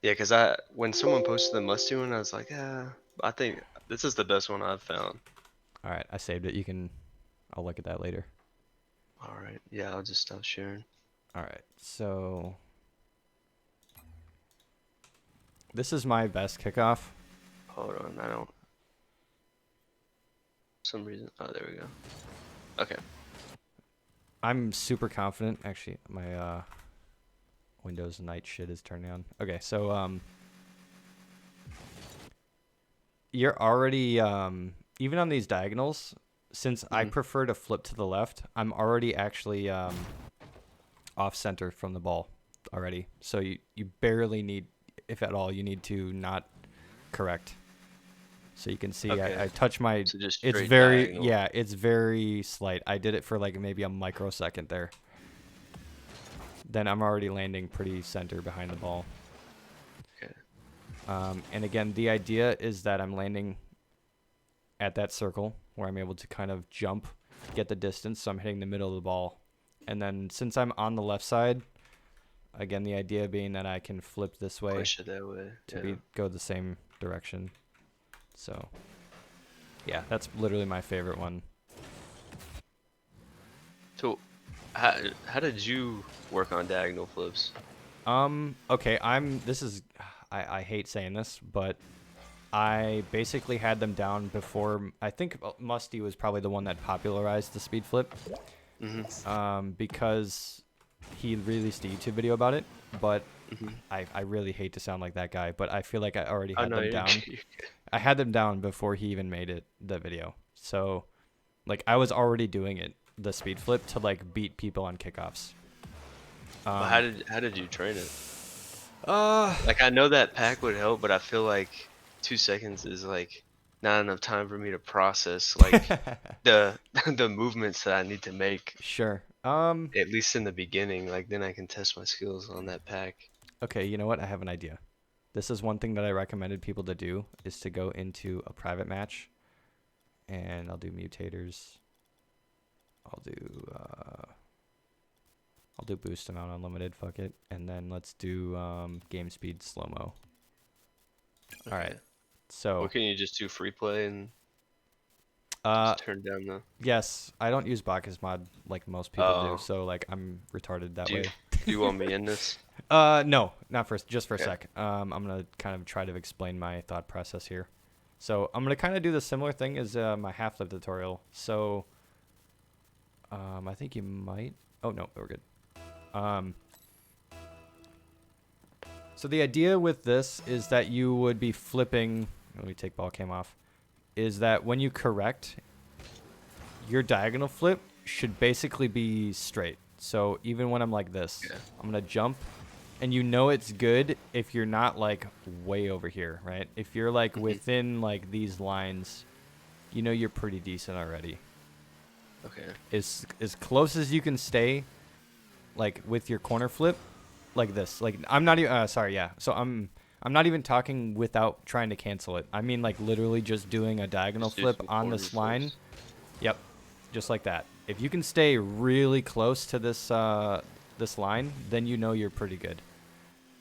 Yeah, because I when someone posted the musty one, I was like, I think this is the best one I've found. All right, I saved it. I'll look at that later. All right, yeah, I'll just stop sharing. All right, so this is my best kickoff. Hold on, I don't. For some reason. Oh, there we go. Okay. I'm super confident. Actually, my Windows night shit is turning on. Okay, so you're already even on these diagonals. Since I Hmm. prefer to flip to the left, I'm already actually off center from the ball already. So you barely need, if at all, you need to not correct. So you can see Okay. I touch my, So just it's straight very, diagonal. yeah, it's very slight. I did it for like maybe a microsecond there. Then I'm already landing pretty center behind the ball. Okay. And again, the idea is that I'm landing at that circle where I'm able to kind of jump, get the distance. So I'm hitting the middle of the ball. And then since I'm on the left side, again, the idea being that I can flip this way Push it that way. to Yeah. go the same direction. So yeah, that's literally my favorite one. So, how did you work on diagonal flips? Okay, I hate saying this, but I basically had them down before. I think Musty was probably the one that popularized the speed flip. Hmm. Because he released a YouTube video about it, but Hmm. I really hate to sound like that guy, but I feel like I already Oh had no, them down. I had them down before he even made the video. So like I was already doing it, the speed flip to like beat people on kickoffs. But Um, how did you train it? uh, Like I know that pack would help, but I feel like 2 seconds is like not enough time for me to process like the the movements that I need to make, sure. at least in the beginning. Like then I can test my skills on that pack. Okay, you know what? I have an idea. This is one thing that I recommended people to do is to go into a private match, and I'll do mutators. I'll do I'll do boost amount unlimited. Fuck it, and then let's do game speed slow mo. All right. Okay. Or So can you just do free play and uh just turn down the? yes, I don't use Bacchus mod like most people do, Oh, so like I'm retarded that do you way. do you want me in this? No, not first, just for a Okay. sec. I'm gonna kind of try to explain my thought process here. So I'm gonna kind of do the similar thing as my half lift tutorial. So I think you might. Oh no, we're good. Um, so the idea with this is that you would be flipping. Let me take ball cam off. Is that when you correct, your diagonal flip should basically be straight. So even when I'm like this, Yeah. I'm gonna jump, and you know it's good if you're not like way over here, right? If you're like Hmm. within like these lines, you know you're pretty decent already. Okay. As close as you can stay, like with your corner flip, like this. Like I'm not even. Sorry, yeah. So I'm not even talking without trying to cancel it. I mean like literally just doing a diagonal Just do flip some on corner this line. flips. Yep, just like that. If you can stay really close to this line, then you know you're pretty good.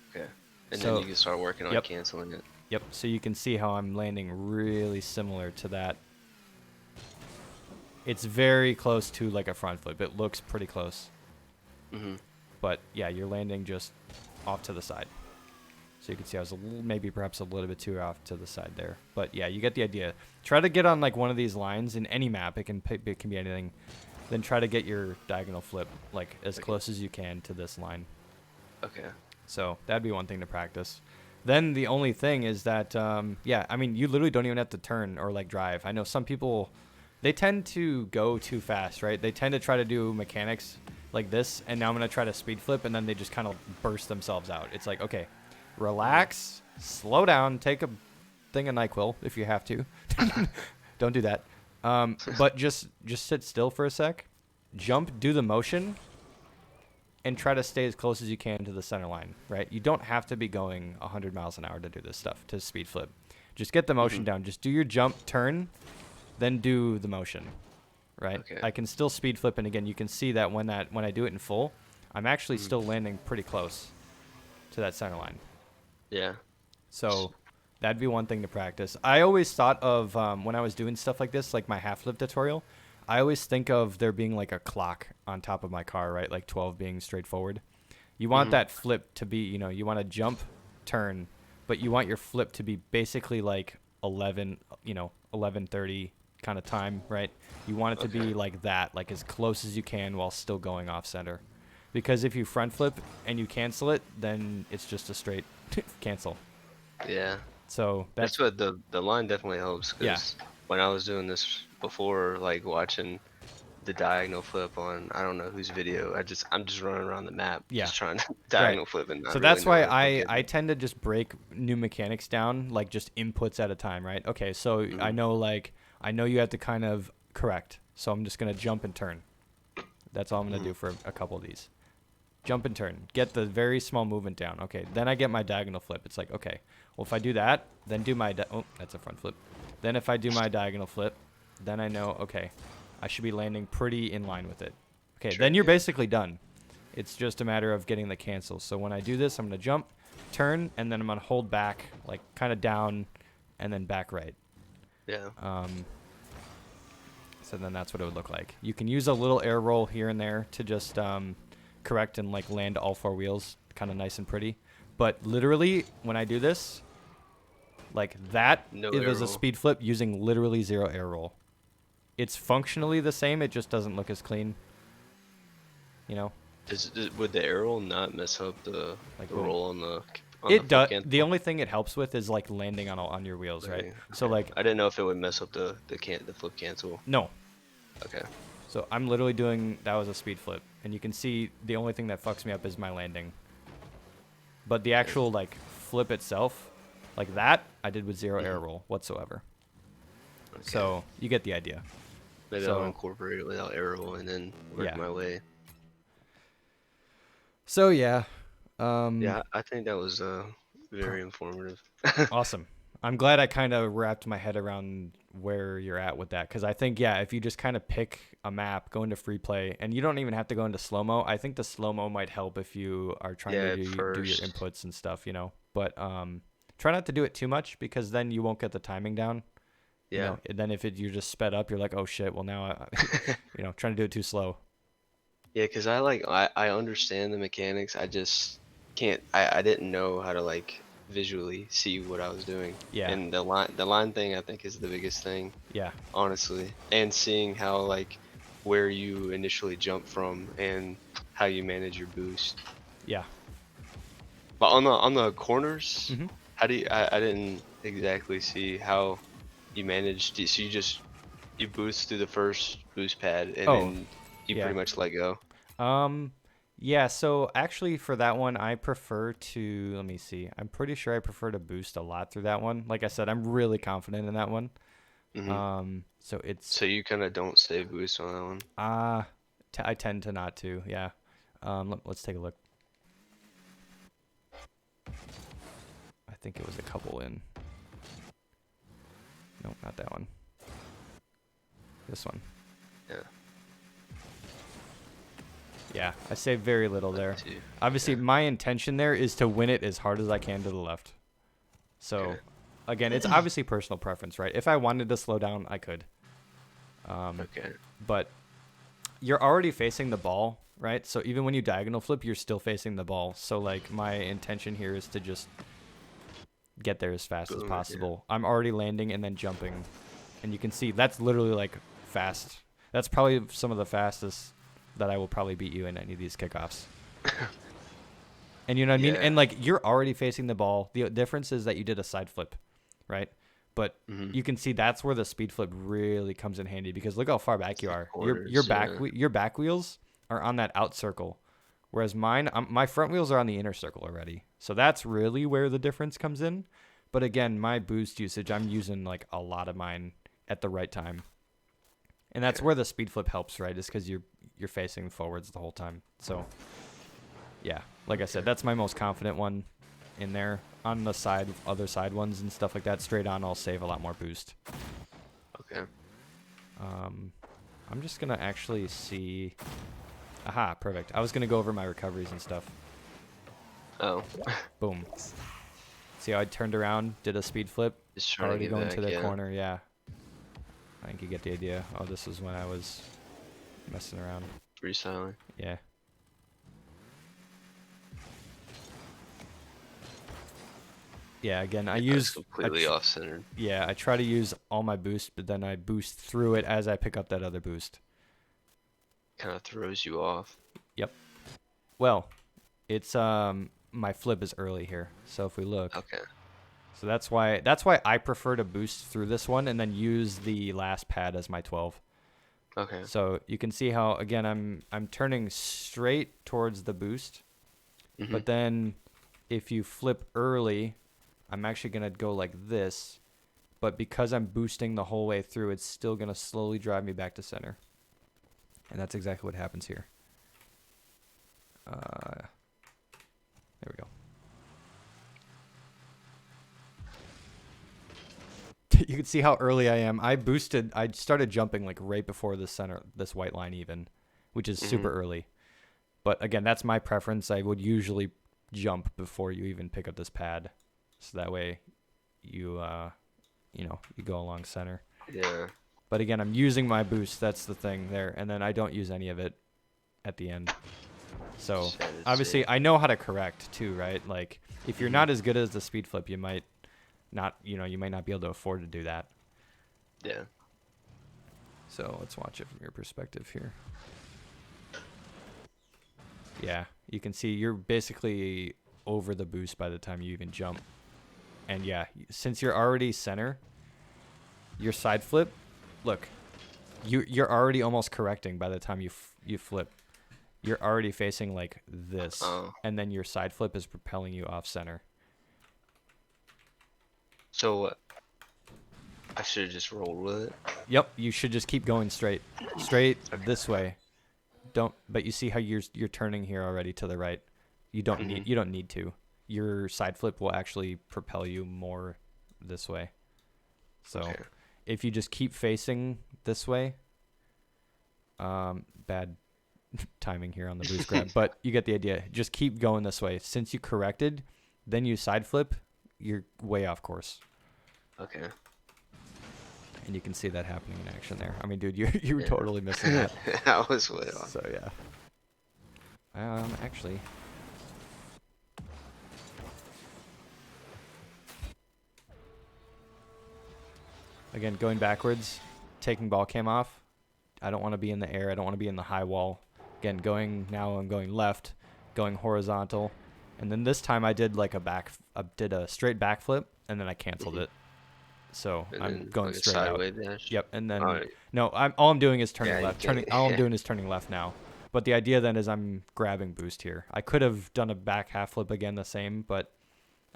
Okay. And then So you can start working on yep, canceling it. yep. So you can see how I'm landing really similar to that. It's very close to like a front flip. It looks pretty close. Hmm. But yeah, you're landing just off to the side. So you can see I was maybe perhaps a little bit too off to the side there. But yeah, you get the idea. Try to get on like one of these lines in any map. It can be anything. Then try to get your diagonal flip like as Okay. close as you can to this line. Okay. So that'd be one thing to practice. Then the only thing is that, yeah, I mean, you literally don't even have to turn or like drive. I know some people, they tend to go too fast, right? They tend to try to do mechanics like this, and now I'm going to try to speed flip, and then they just kind of burst themselves out. It's like, okay, relax, slow down, take a thing of NyQuil if you have to. Don't do that. But just sit still for a sec, jump, do the motion, and try to stay as close as you can to the center line, right? You don't have to be going 100 miles an hour to do this stuff, to speed flip. Just get the motion Hmm. down. Just do your jump, turn, then do the motion, right? Okay. I can still speed flip, and again, you can see that when I do it in full, I'm actually Hmm. still landing pretty close to that center line. Yeah. So that'd be one thing to practice. I always thought of when I was doing stuff like this, like my half flip tutorial, I always think of there being like a clock on top of my car, right? Like 12 being straightforward. You want Hmm. that flip to be, you want to jump, turn, but you want your flip to be basically like 11, 11:30 kind of time, right? You want it to Okay. be like that, like as close as you can while still going off center. Because if you front flip and you cancel it, then it's just a straight cancel. Yeah. So That's that's what the line definitely helps yeah, because when I was doing this before, like watching the diagonal flip on I don't know whose video, I'm just running around the map yeah, just trying to right. diagonal flip and So not really that's why knowing if I'm I getting tend to just break new mechanics down like just inputs at a time, right? Okay, so it. I know I know you have to kind of correct. So I'm just gonna jump and turn. That's all I'm gonna Hmm. do for a couple of these. Jump and turn. Get the very small movement down. Okay, then I get my diagonal flip. It's like, okay, well if I do that, then do my oh, that's a front flip. Then if I do my diagonal flip, then I know, okay, I should be landing pretty in line with it. Okay, Sure. then you're Yeah. basically done. It's just a matter of getting the cancel. So when I do this, I'm going to jump, turn, and then I'm going to hold back, like kind of down, and then back right. Yeah. So then that's what it would look like. You can use a little air roll here and there to just correct and like land all four wheels, kind of nice and pretty. But literally, when I do this, like that, No it air is a roll. speed flip using literally zero air roll. It's functionally the same. It just doesn't look as clean. You know? Would the arrow not mess up the Like when roll on the it flip does, the cancel? only thing it helps with is like landing on your wheels, right? Okay, So okay. like I didn't know if it would mess up the flip cancel. no. Okay. So I'm literally doing that was a speed flip, and you can see the only thing that fucks me up is my landing. But the Okay. actual like flip itself, like that, I did with zero Hmm. air roll whatsoever. Okay. So you get the idea. Maybe I'll So incorporate it without arrow and then work yeah. my way. So yeah. Um, Yeah, I think that was per- very informative. awesome. I'm glad I kind of wrapped my head around where you're at with that, because I think yeah, if you just kind of pick a map, go into free play, and you don't even have to go into slow mo. I think the slow mo might help if you are trying Yeah, to at do your first. inputs and stuff, you know. But try not to do it too much, because then you won't get the timing down. You Yeah. know, and then if you're just sped up, you're like, oh shit. Well now, you know, trying to do it too slow. Yeah, because I understand the mechanics. I just can't I didn't know how to like visually see what I was doing. Yeah, And the line thing I think is the biggest thing, yeah, honestly. And seeing how like where you initially jump from and how you manage your boost. yeah. But on the corners, Hmm. how do I didn't exactly see how you managed so you boost through the first boost pad and Oh, then you yeah. pretty much let go. Um, yeah, so actually for that one, I prefer to, let me see. I'm pretty sure I prefer to boost a lot through that one. Like I said, I'm really confident in that one. Hmm. So it's, So you kind of don't save boost on that one. uh, I tend to not to, yeah. Let's take a look. I think it was a couple in. No, not that one. This one. Yeah, Yeah, I saved very little like there. two. Obviously, Yeah. my intention there is to win it as hard as I can to the left. So, Okay. again, it's obviously personal preference, right? If I wanted to slow down, I could. Okay. But you're already facing the ball, right? So even when you diagonal flip, you're still facing the ball. So like my intention here is to just get there as fast as Boom it. Yeah. possible. I'm already landing and then jumping. And you can see that's literally like fast. That's probably some of the fastest that I will probably beat you in any of these kickoffs. And you know what I mean? Yeah. And like you're already facing the ball. The difference is that you did a side flip, right? But Hmm. you can see that's where the speed flip really comes in handy, because look how far back It's you the are. corners. Yeah. Your back wheels are on that out circle, whereas mine my front wheels are on the inner circle already. So that's really where the difference comes in. But again, my boost usage, I'm using like a lot of mine at the right time. And that's Okay. where the speed flip helps, right? Is cuz you're facing forwards the whole time. So, yeah, like I said, Okay. that's my most confident one in there. On the side, other side ones and stuff like that, straight on, I'll save a lot more boost. Okay. Um, I'm just gonna actually see. Aha, perfect. I was gonna go over my recoveries and stuff. Oh, Boom. See how I turned around, did a speed flip, just trying to already get going to back. the Yeah. corner. Yeah, I think you get the idea. Oh, this is when I was messing around. Freestyling. Yeah. Yeah. Again, I Yeah, that's use. completely off centered. Yeah, I try to use all my boost, but then I boost through it as I pick up that other boost. Kind of throws you off. Yep. Well, it's my flip is early here. So if we look, Okay. so that's why I prefer to boost through this one and then use the last pad as my 12. Okay. So you can see how again I'm turning straight towards the boost, Mhm. but then if you flip early, I'm actually going to go like this, but because I'm boosting the whole way through, it's still going to slowly drive me back to center. And that's exactly what happens here. There we go. You can see how early I am. I started jumping like right before the center, this white line even, which is Mhm. super early. But again, that's my preference. I would usually jump before you even pick up this pad. So that way you, you go along center. Yeah. But again, I'm using my boost. That's the thing there. And then I don't use any of it at the end. So Set it obviously safe. I know how to correct too, right? Like if you're Mhm. not as good as the speed flip, you might you might not be able to afford to do that. Yeah. So let's watch it from your perspective here. Yeah, you can see you're basically over the boost by the time you even jump. And yeah, since you're already center, your side flip, look, you're already almost correcting by the time you flip. You're already facing like this, Oh, and then your side flip is propelling you off center. so I should have just rolled with it. Yep, you should just keep going straight Okay. this way. But you see how you're turning here already to the right. You don't Mhm. need to. Your side flip will actually propel you more this way. So Okay. if you just keep facing this way, bad timing here on the boost grab, but you get the idea. Just keep going this way. Since you corrected, then you side flip, you're way off course. Okay. And you can see that happening in action there. I mean, dude, you were Yeah. totally missing that. I was way off. So yeah. Actually, again, going backwards, taking ball cam off. I don't want to be in the air. I don't want to be in the high wall. Again, I'm going left, going horizontal, and then this time I did like I did a straight backflip, and then I canceled it. So And I'm then going like a straight out. sideways dash. Yep, and then Alright. no, all I'm doing is turning Yeah, you left. can't. All I'm doing is turning left now. But the idea then is I'm grabbing boost here. I could have done a back half flip again the same, but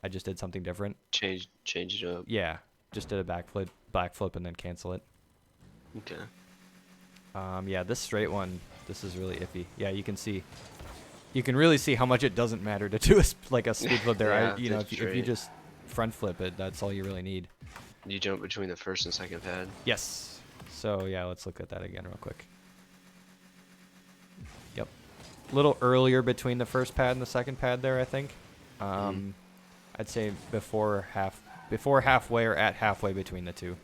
I just did something different. Change it up. Yeah, just did a backflip and then cancel it. Okay. Yeah, this straight one, this is really iffy. Yeah, you can really see how much it doesn't matter to do like a speed flip there. Yeah, If you straight. just front flip it, that's all you really need. You jump between the first and second pad. Yes. So yeah, let's look at that again real quick. Yep. A little earlier between the first pad and the second pad there, I think. I'd say before halfway or at halfway between the two.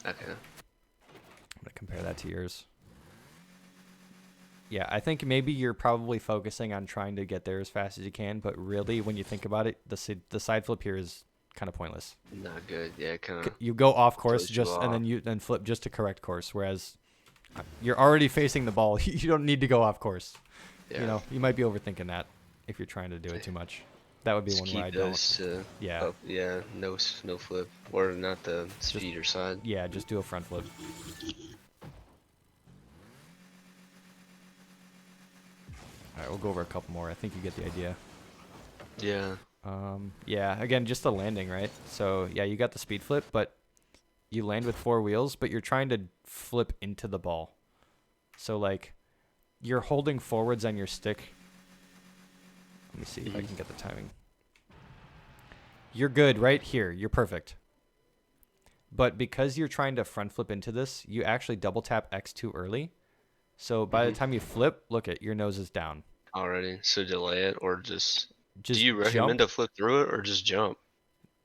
Okay. I'm gonna compare that to yours. Yeah, I think maybe you're probably focusing on trying to get there as fast as you can, but really, when you think about it, the side flip here is kind of pointless. Not good. Yeah, kind of. You go off course Throws you just, and then off. you then flip just to correct course. Whereas you're already facing the ball. You don't need to go off course. Yeah. You know, you might be overthinking that if you're trying to do it too much. That would be Just one where I keep don't. those to Yeah. up. Yeah, no flip or not the speed or side. Yeah, just do a front flip. All right, we'll go over a couple more. I think you get the idea. Yeah. Yeah, again, just the landing, right? So, yeah, you got the speed flip, but you land with 4 wheels, but you're trying to flip into the ball. So, like, you're holding forwards on your stick. Let me see if I can get the timing. You're good right here. You're perfect. But because you're trying to front flip into this, you actually double tap X too early. So by the time you flip, look at your nose is down. Already. So delay it or just. Just Do you recommend jump. to flip through it or just jump?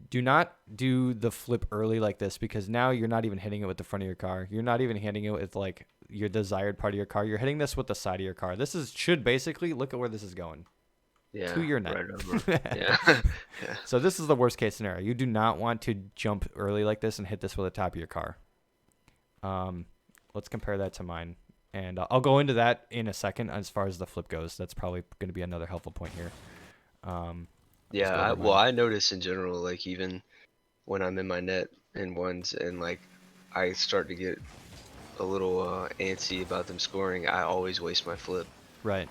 Do not do the flip early like this because now you're not even hitting it with the front of your car. You're not even hitting it with like your desired part of your car. You're hitting this with the side of your car. Should basically look at where this is going. Yeah. To your net. Right over. Yeah. Yeah. So this is the worst case scenario. You do not want to jump early like this and hit this with the top of your car. Let's compare that to mine. And I'll go into that in a second as far as the flip goes. That's probably going to be another helpful point here. Yeah. over mine. I notice in general, like even when I'm in my net in ones and like I start to get a little antsy about them scoring, I always waste my flip. Right.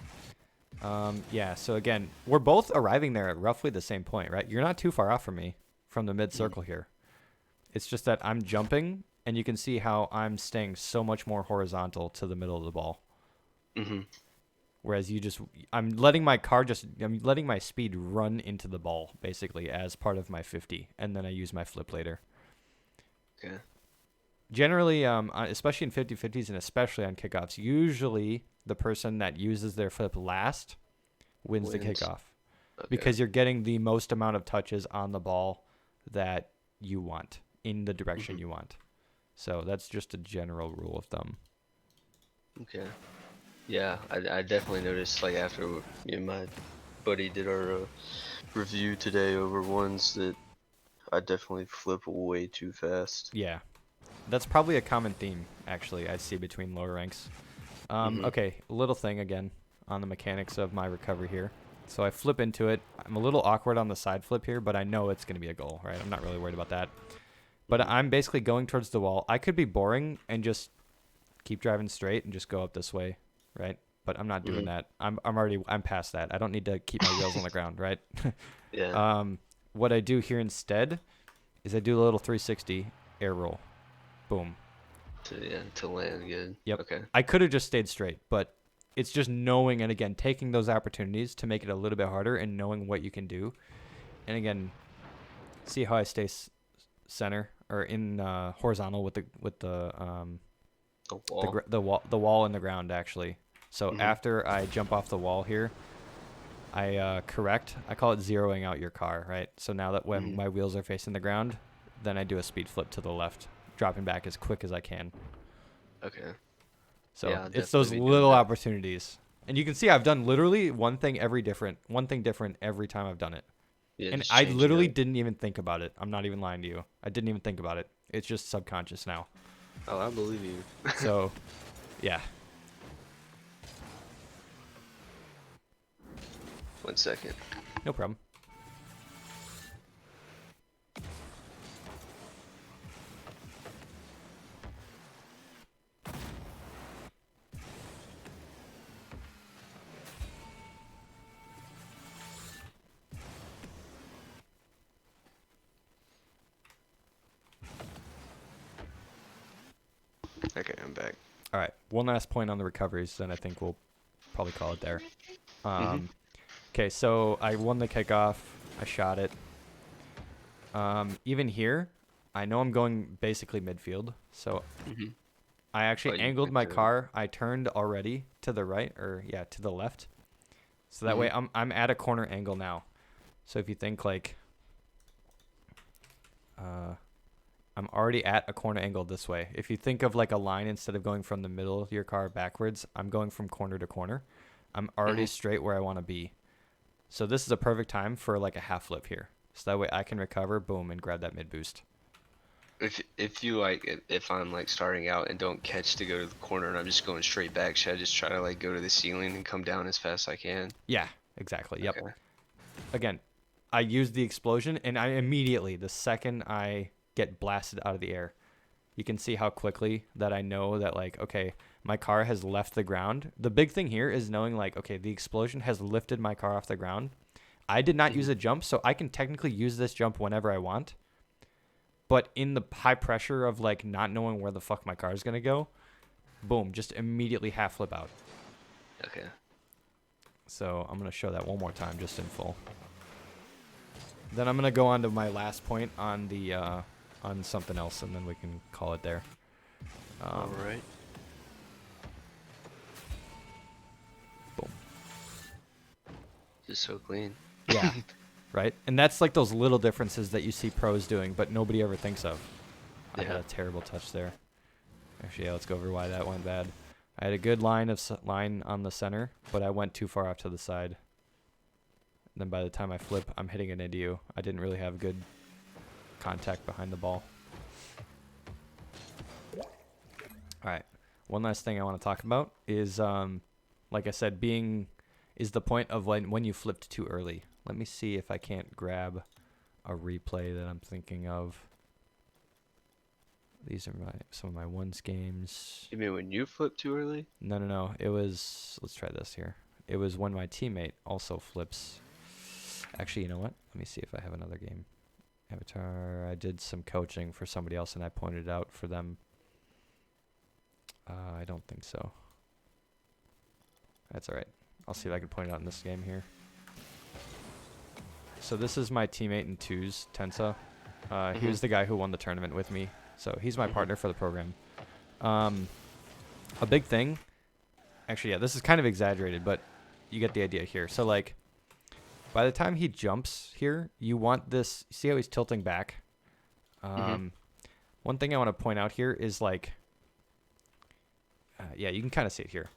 Yeah, so again, we're both arriving there at roughly the same point, right? You're not too far off from me from the mid-circle here. It's just that I'm jumping, and you can see how I'm staying so much more horizontal to the middle of the ball. Mm-hmm. Whereas I'm letting my speed run into the ball, basically, as part of my 50, and then I use my flip later. Okay. Generally, especially in 50-50s and especially on kickoffs, usually the person that uses their flip last wins the kickoff. Okay. Because you're getting the most amount of touches on the ball that you want in the direction you want. So that's just a general rule of thumb. Okay. Yeah, I definitely noticed like after me and my buddy did our review today over ones that I definitely flip way too fast. Yeah. That's probably a common theme, actually, I see between lower ranks. Okay, little thing again. on the mechanics of my recovery here. So I flip into it. I'm a little awkward on the side flip here, but I know it's going to be a goal, right? I'm not really worried about that. But I'm basically going towards the wall. I could be boring and just keep driving straight and just go up this way, right? But I'm not doing that. I'm past that. I don't need to keep my wheels on the ground, right? Yeah. What I do here instead is I do a little 360 air roll. Boom. To land good. Yep. Okay. I could have just stayed straight, but it's just knowing and again taking those opportunities to make it a little bit harder and knowing what you can do. And again, see how I stay center or in horizontal with the wall. the wall and the ground actually. So after I jump off the wall here, I correct. I call it zeroing out your car, right? So now that when my wheels are facing the ground, then I do a speed flip to the left, dropping back as quick as I can. Okay. So yeah, it's those little opportunities. And you can see I've done literally one thing different every time I've done it. Yeah, And I literally didn't even think about it. I'm not even lying to you. I didn't even think about it. It's just subconscious now. Oh, I believe you. So, yeah. 1 second. No problem. Okay, I'm back. All right. One last point on the recoveries, then I think we'll probably call it there. Okay, so I won the kickoff. I shot it. Even here, I know I'm going basically midfield. So I actually angled my car. I turned already to the right, or yeah, to the left. So that way I'm at a corner angle now. So if you think like I'm already at a corner angle this way. If you think of like a line instead of going from the middle of your car backwards, I'm going from corner to corner. I'm already straight where I want to be. So this is a perfect time for like a half flip here. So that way I can recover, boom, and grab that mid boost. If you like, if I'm like starting out and don't catch to go to the corner and I'm just going straight back, should I just try to like go to the ceiling and come down as fast as I can? Yeah, exactly. Yep. Okay. Again, I use the explosion and I immediately, the second I get blasted out of the air, you can see how quickly that I know that like, okay, my car has left the ground. The big thing here is knowing like, okay, the explosion has lifted my car off the ground. I did not use a jump, so I can technically use this jump whenever I want. But in the high pressure of like not knowing where the fuck my car is going to go, boom, just immediately half flip out. Okay. So I'm going to show that one more time just in full. Then I'm going to go on to my last point on the on something else, and then we can call it there. All right. Boom. Just so clean. Yeah. Right? And that's like those little differences that you see pros doing, but nobody ever thinks of. I had a terrible touch there. Actually, yeah, let's go over why that went bad. I had a good line on the center, but I went too far off to the side. Then by the time I flip, I'm hitting it into you. I didn't really have good contact behind the ball. All right. One last thing I want to talk about is, like I said, is the point of when you flipped too early. Let me see if I can't grab a replay that I'm thinking of. These are some of my ones games. You mean when you flip too early? No. It was, let's try this here. It was when my teammate also flips. Actually, you know what? Let me see if I have another game. Avatar, I did some coaching for somebody else and I pointed it out for them. I don't think so. That's all right. I'll see if I can point it out in this game here. So this is my teammate in twos, Tensa. He was the guy who won the tournament with me. So he's my partner for the program. A big thing, actually, yeah, this is kind of exaggerated, but you get the idea here. So like, by the time he jumps here, you want this, see how he's tilting back? One thing I want to point out here is like, yeah, you can kind of see it here.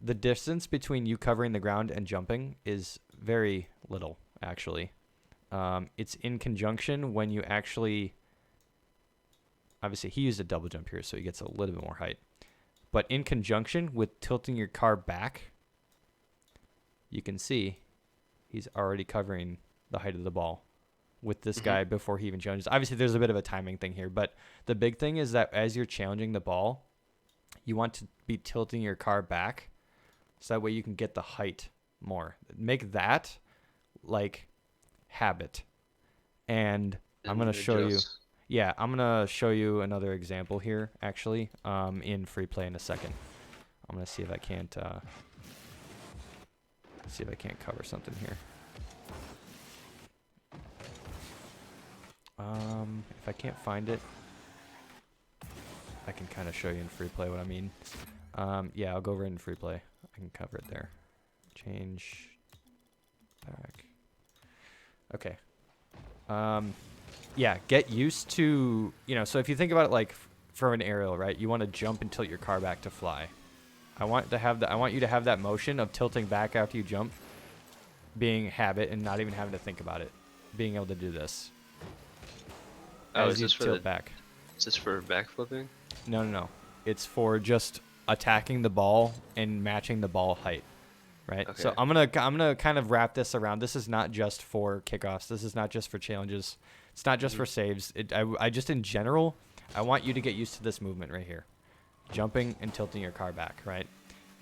The distance between you covering the ground and jumping is very little, actually. It's in conjunction when you actually, obviously he used a double jump here, so he gets a little bit more height. But in conjunction with tilting your car back, you can see he's already covering the height of the ball with this Mm-hmm. guy before he even challenges. Obviously, there's a bit of a timing thing here, but the big thing is that as you're challenging the ball, you want to be tilting your car back so that way you can get the height more. Make that like habit. And I'm going to And show you. adjust. Yeah, I'm going to show you another example here, actually, in free play in a second. I'm going to see if I can't cover something here. If I can't find it, I can kind of show you in free play what I mean. Yeah, I'll go over it in free play. I can cover it there. Change back. Okay. Yeah, get used to, so if you think about it like for an aerial, right? You want to jump and tilt your car back to fly. I want you to have that motion of tilting back after you jump being habit and not even having to think about it. Being able to do this. Oh, As is you this for tilt back. Is this for backflipping? No. It's for just attacking the ball and matching the ball height, right? Okay. So I'm gonna kind of wrap this around. This is not just for kickoffs. This is not just for challenges. It's not just for saves. I just in general, I want you to get used to this movement right here, jumping and tilting your car back, right?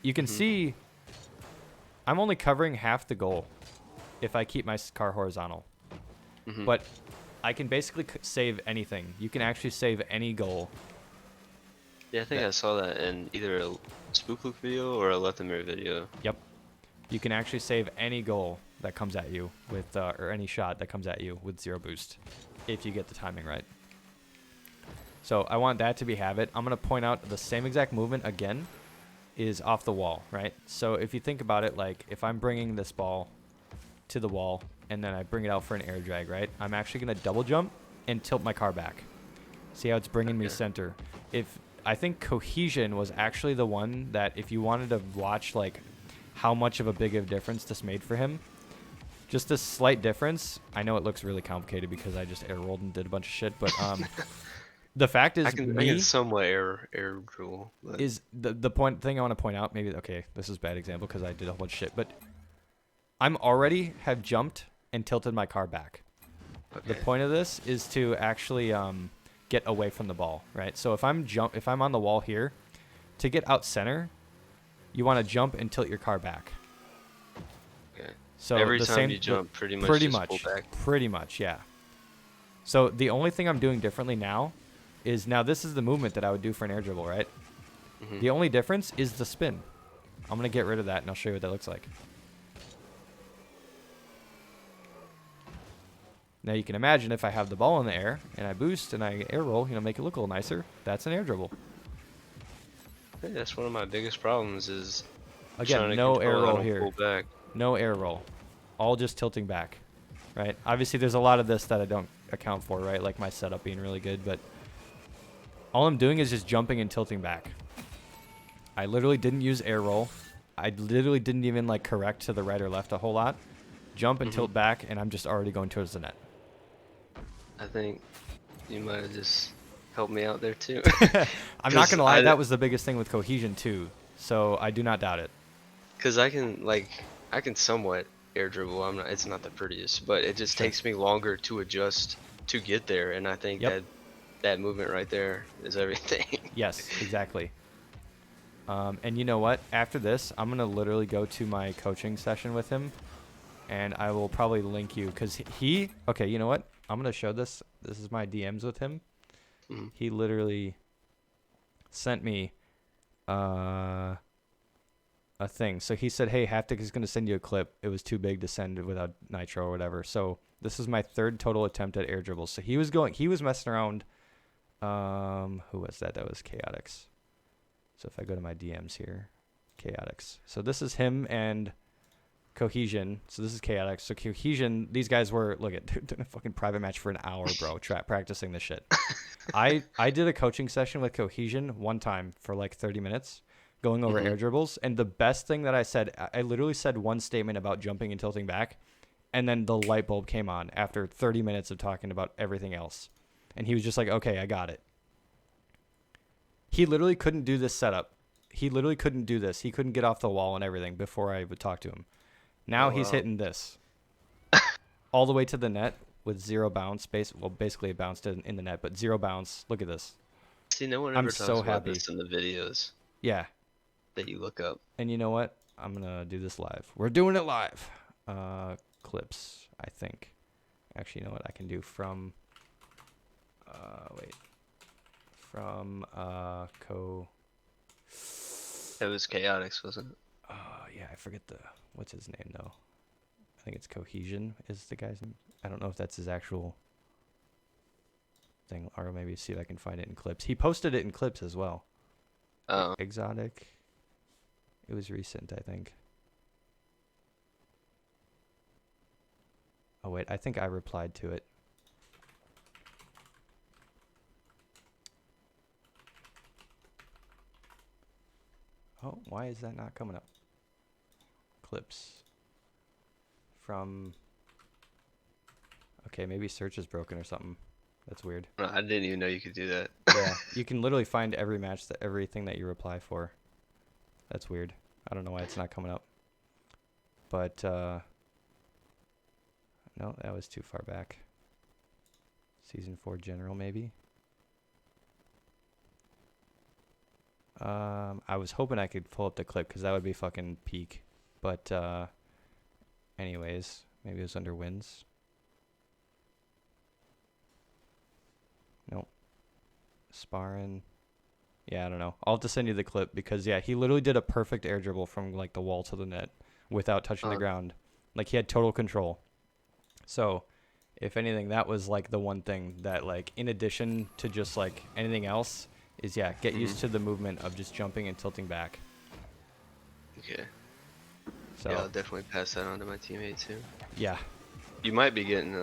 You can see I'm only covering half the goal if I keep my car horizontal, but I can basically save anything. You can actually save any goal. Yeah, I think I saw that in either a Spook Look video or a Let Them Mirror video. Yep. You can actually save any goal that comes at you with, or any shot that comes at you with 0 boost, if you get the timing right. So I want that to be habit. I'm going to point out the same exact movement again is off the wall, right? So if you think about it, like if I'm bringing this ball to the wall and then I bring it out for an air drag, right? I'm actually going to double jump and tilt my car back. See how it's bringing me center. I think Cohesion was actually the one that if you wanted to watch like how much of a big of a difference this made for him, just this slight difference. I know it looks really complicated because I just air rolled and did a bunch of shit, but the fact is I can somewhat air dribble. But... is the thing I want to point out. Maybe okay, this is a bad example because I did a whole bunch of shit, but I'm already have jumped and tilted my car back. Okay. The point of this is to actually get away from the ball, right? So if I'm on the wall here, to get out center, you want to jump and tilt your car back. Okay. So every time you jump, pretty much, yeah. So the only thing I'm doing differently now is this is the movement that I would do for an air dribble, right? The only difference is the spin. I'm gonna get rid of that and I'll show you what that looks like. Now you can imagine if I have the ball in the air and I boost and I air roll, make it look a little nicer. That's an air dribble. I think that's one of my biggest problems is again, no air roll here. No air roll. All just tilting back, right? Obviously there's a lot of this that I don't account for, right? Like my setup being really good, but all I'm doing is just jumping and tilting back. I literally didn't use air roll. I literally didn't even correct to the right or left a whole lot. Jump and tilt back and I'm just already going towards the net. I think you might have just helped me out there too. I'm not gonna lie, that was the biggest thing with Cohesion too. So I do not doubt it. Cause I can somewhat air dribble. It's not the prettiest, but it just takes me longer to adjust to get there. And I think that movement right there is everything. Yes, exactly. And you know what? After this, I'm gonna literally go to my coaching session with him, and I will probably link you because okay, you know what? I'm gonna show this. This is my DMs with him. He literally sent me a thing. So he said, "Hey, Haptic is gonna send you a clip. It was too big to send without nitro or whatever." So this is my 3rd total attempt at air dribbles. So he was messing around. Who was that? That was Chaotix. So if I go to my DMs here, Chaotix. So this is him and Cohesion. So this is Chaotix. So Cohesion, these guys were they're doing a fucking private match for an hour, bro, practicing this shit. I did a coaching session with Cohesion one time for 30 minutes, going over air dribbles. And the best thing that I literally said one statement about jumping and tilting back, and then the light bulb came on after 30 minutes of talking about everything else. And he was just like, okay, I got it. He literally couldn't do this setup. He literally couldn't do this. He couldn't get off the wall and everything before I would talk to him. Now Oh he's wow. hitting this all the way to the net with zero bounce. Basically it bounced in the net, but zero bounce. Look at this. See, no one I'm ever so talks about happy. this in the videos Yeah. that you look up. And you know what? I'm gonna do this live. We're doing it live. Clips, I think. Actually, you know what? I can do from. Wait. From It was chaotics, wasn't it? Yeah, I forget what's his name though. I think it's Cohesion is the guy's name. I don't know if that's his actual thing, or maybe see if I can find it in clips. He posted it in clips as well. Oh, Exotic. It was recent, I think. Oh wait, I think I replied to it. Oh, why is that not coming up? Clips. From. Okay, maybe search is broken or something. That's weird. no, I didn't even know you could do that. Yeah, you can literally find every match, everything that you reply for. That's weird. I don't know why it's not coming up. But, no, that was too far back. Season 4 General, maybe? I was hoping I could pull up the clip, because that would be fucking peak. But, anyways, maybe it was under wins. Nope. Sparring. Yeah, I don't know. I'll have to send you the clip because yeah, he literally did a perfect air dribble from like the wall to the net without touching the Uh, ground. Like he had total control. So, if anything, that was like the one thing that like in addition to just like anything else is yeah, get mhm. used to the movement of just jumping and tilting back. Okay. Yeah, So, I'll definitely pass that on to my teammate too. yeah. You might be getting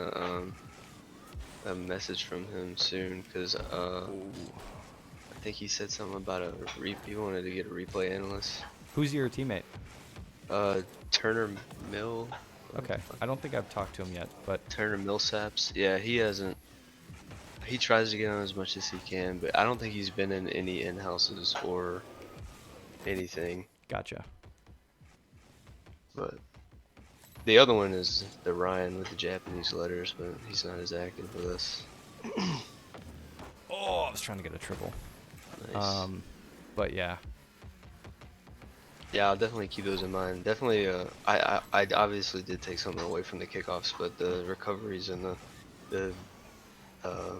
a message from him soon, cause Ooh. I think he said something about he wanted to get a replay analyst. Who's your teammate? Uh, Turner Mill. What the Okay. fuck? I don't think I've talked to him yet, but Turner Millsaps. Yeah, he hasn't. He tries to get on as much as he can, but I don't think he's been in any in-houses or anything. gotcha. But the other one is the Ryan with the Japanese letters, but he's not as active with us. Oh, I was trying to get a triple. Nice. But yeah. Yeah, I'll definitely keep those in mind. Definitely, I obviously did take something away from the kickoffs, but the recoveries and the uh,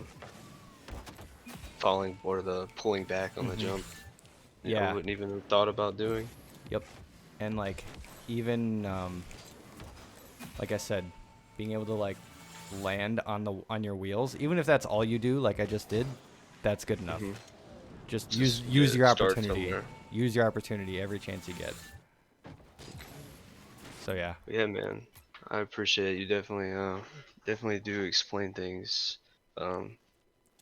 falling or the pulling back on the Mhm. jump, I Yeah. wouldn't even have thought about doing. Yep. And like even like I said, being able to like land on your wheels, even if that's all you do, like I just did, that's good enough. Hmm. Just Just use your start opportunity. somewhere. Use your opportunity every chance you get. So yeah. But yeah, man, I appreciate it. You definitely do explain things. Um,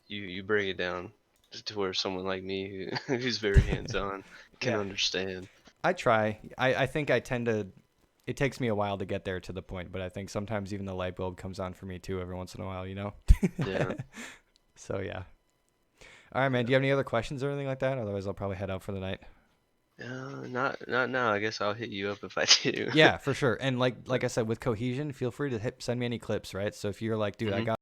you break it down to where someone like me who's very hands-on can Yeah. understand. I try. I think I tend to it takes me a while to get there to the point, but I think sometimes even the light bulb comes on for me too every once in a while, you know? Yeah. So yeah. All right, man. Do you have any other questions or anything like that? Otherwise, I'll probably head out for the night. Not now. I guess I'll hit you up if I do. Yeah, for sure. And like I said, with cohesion, feel free to send me any clips, right? So if you're like, dude, I Mhm. got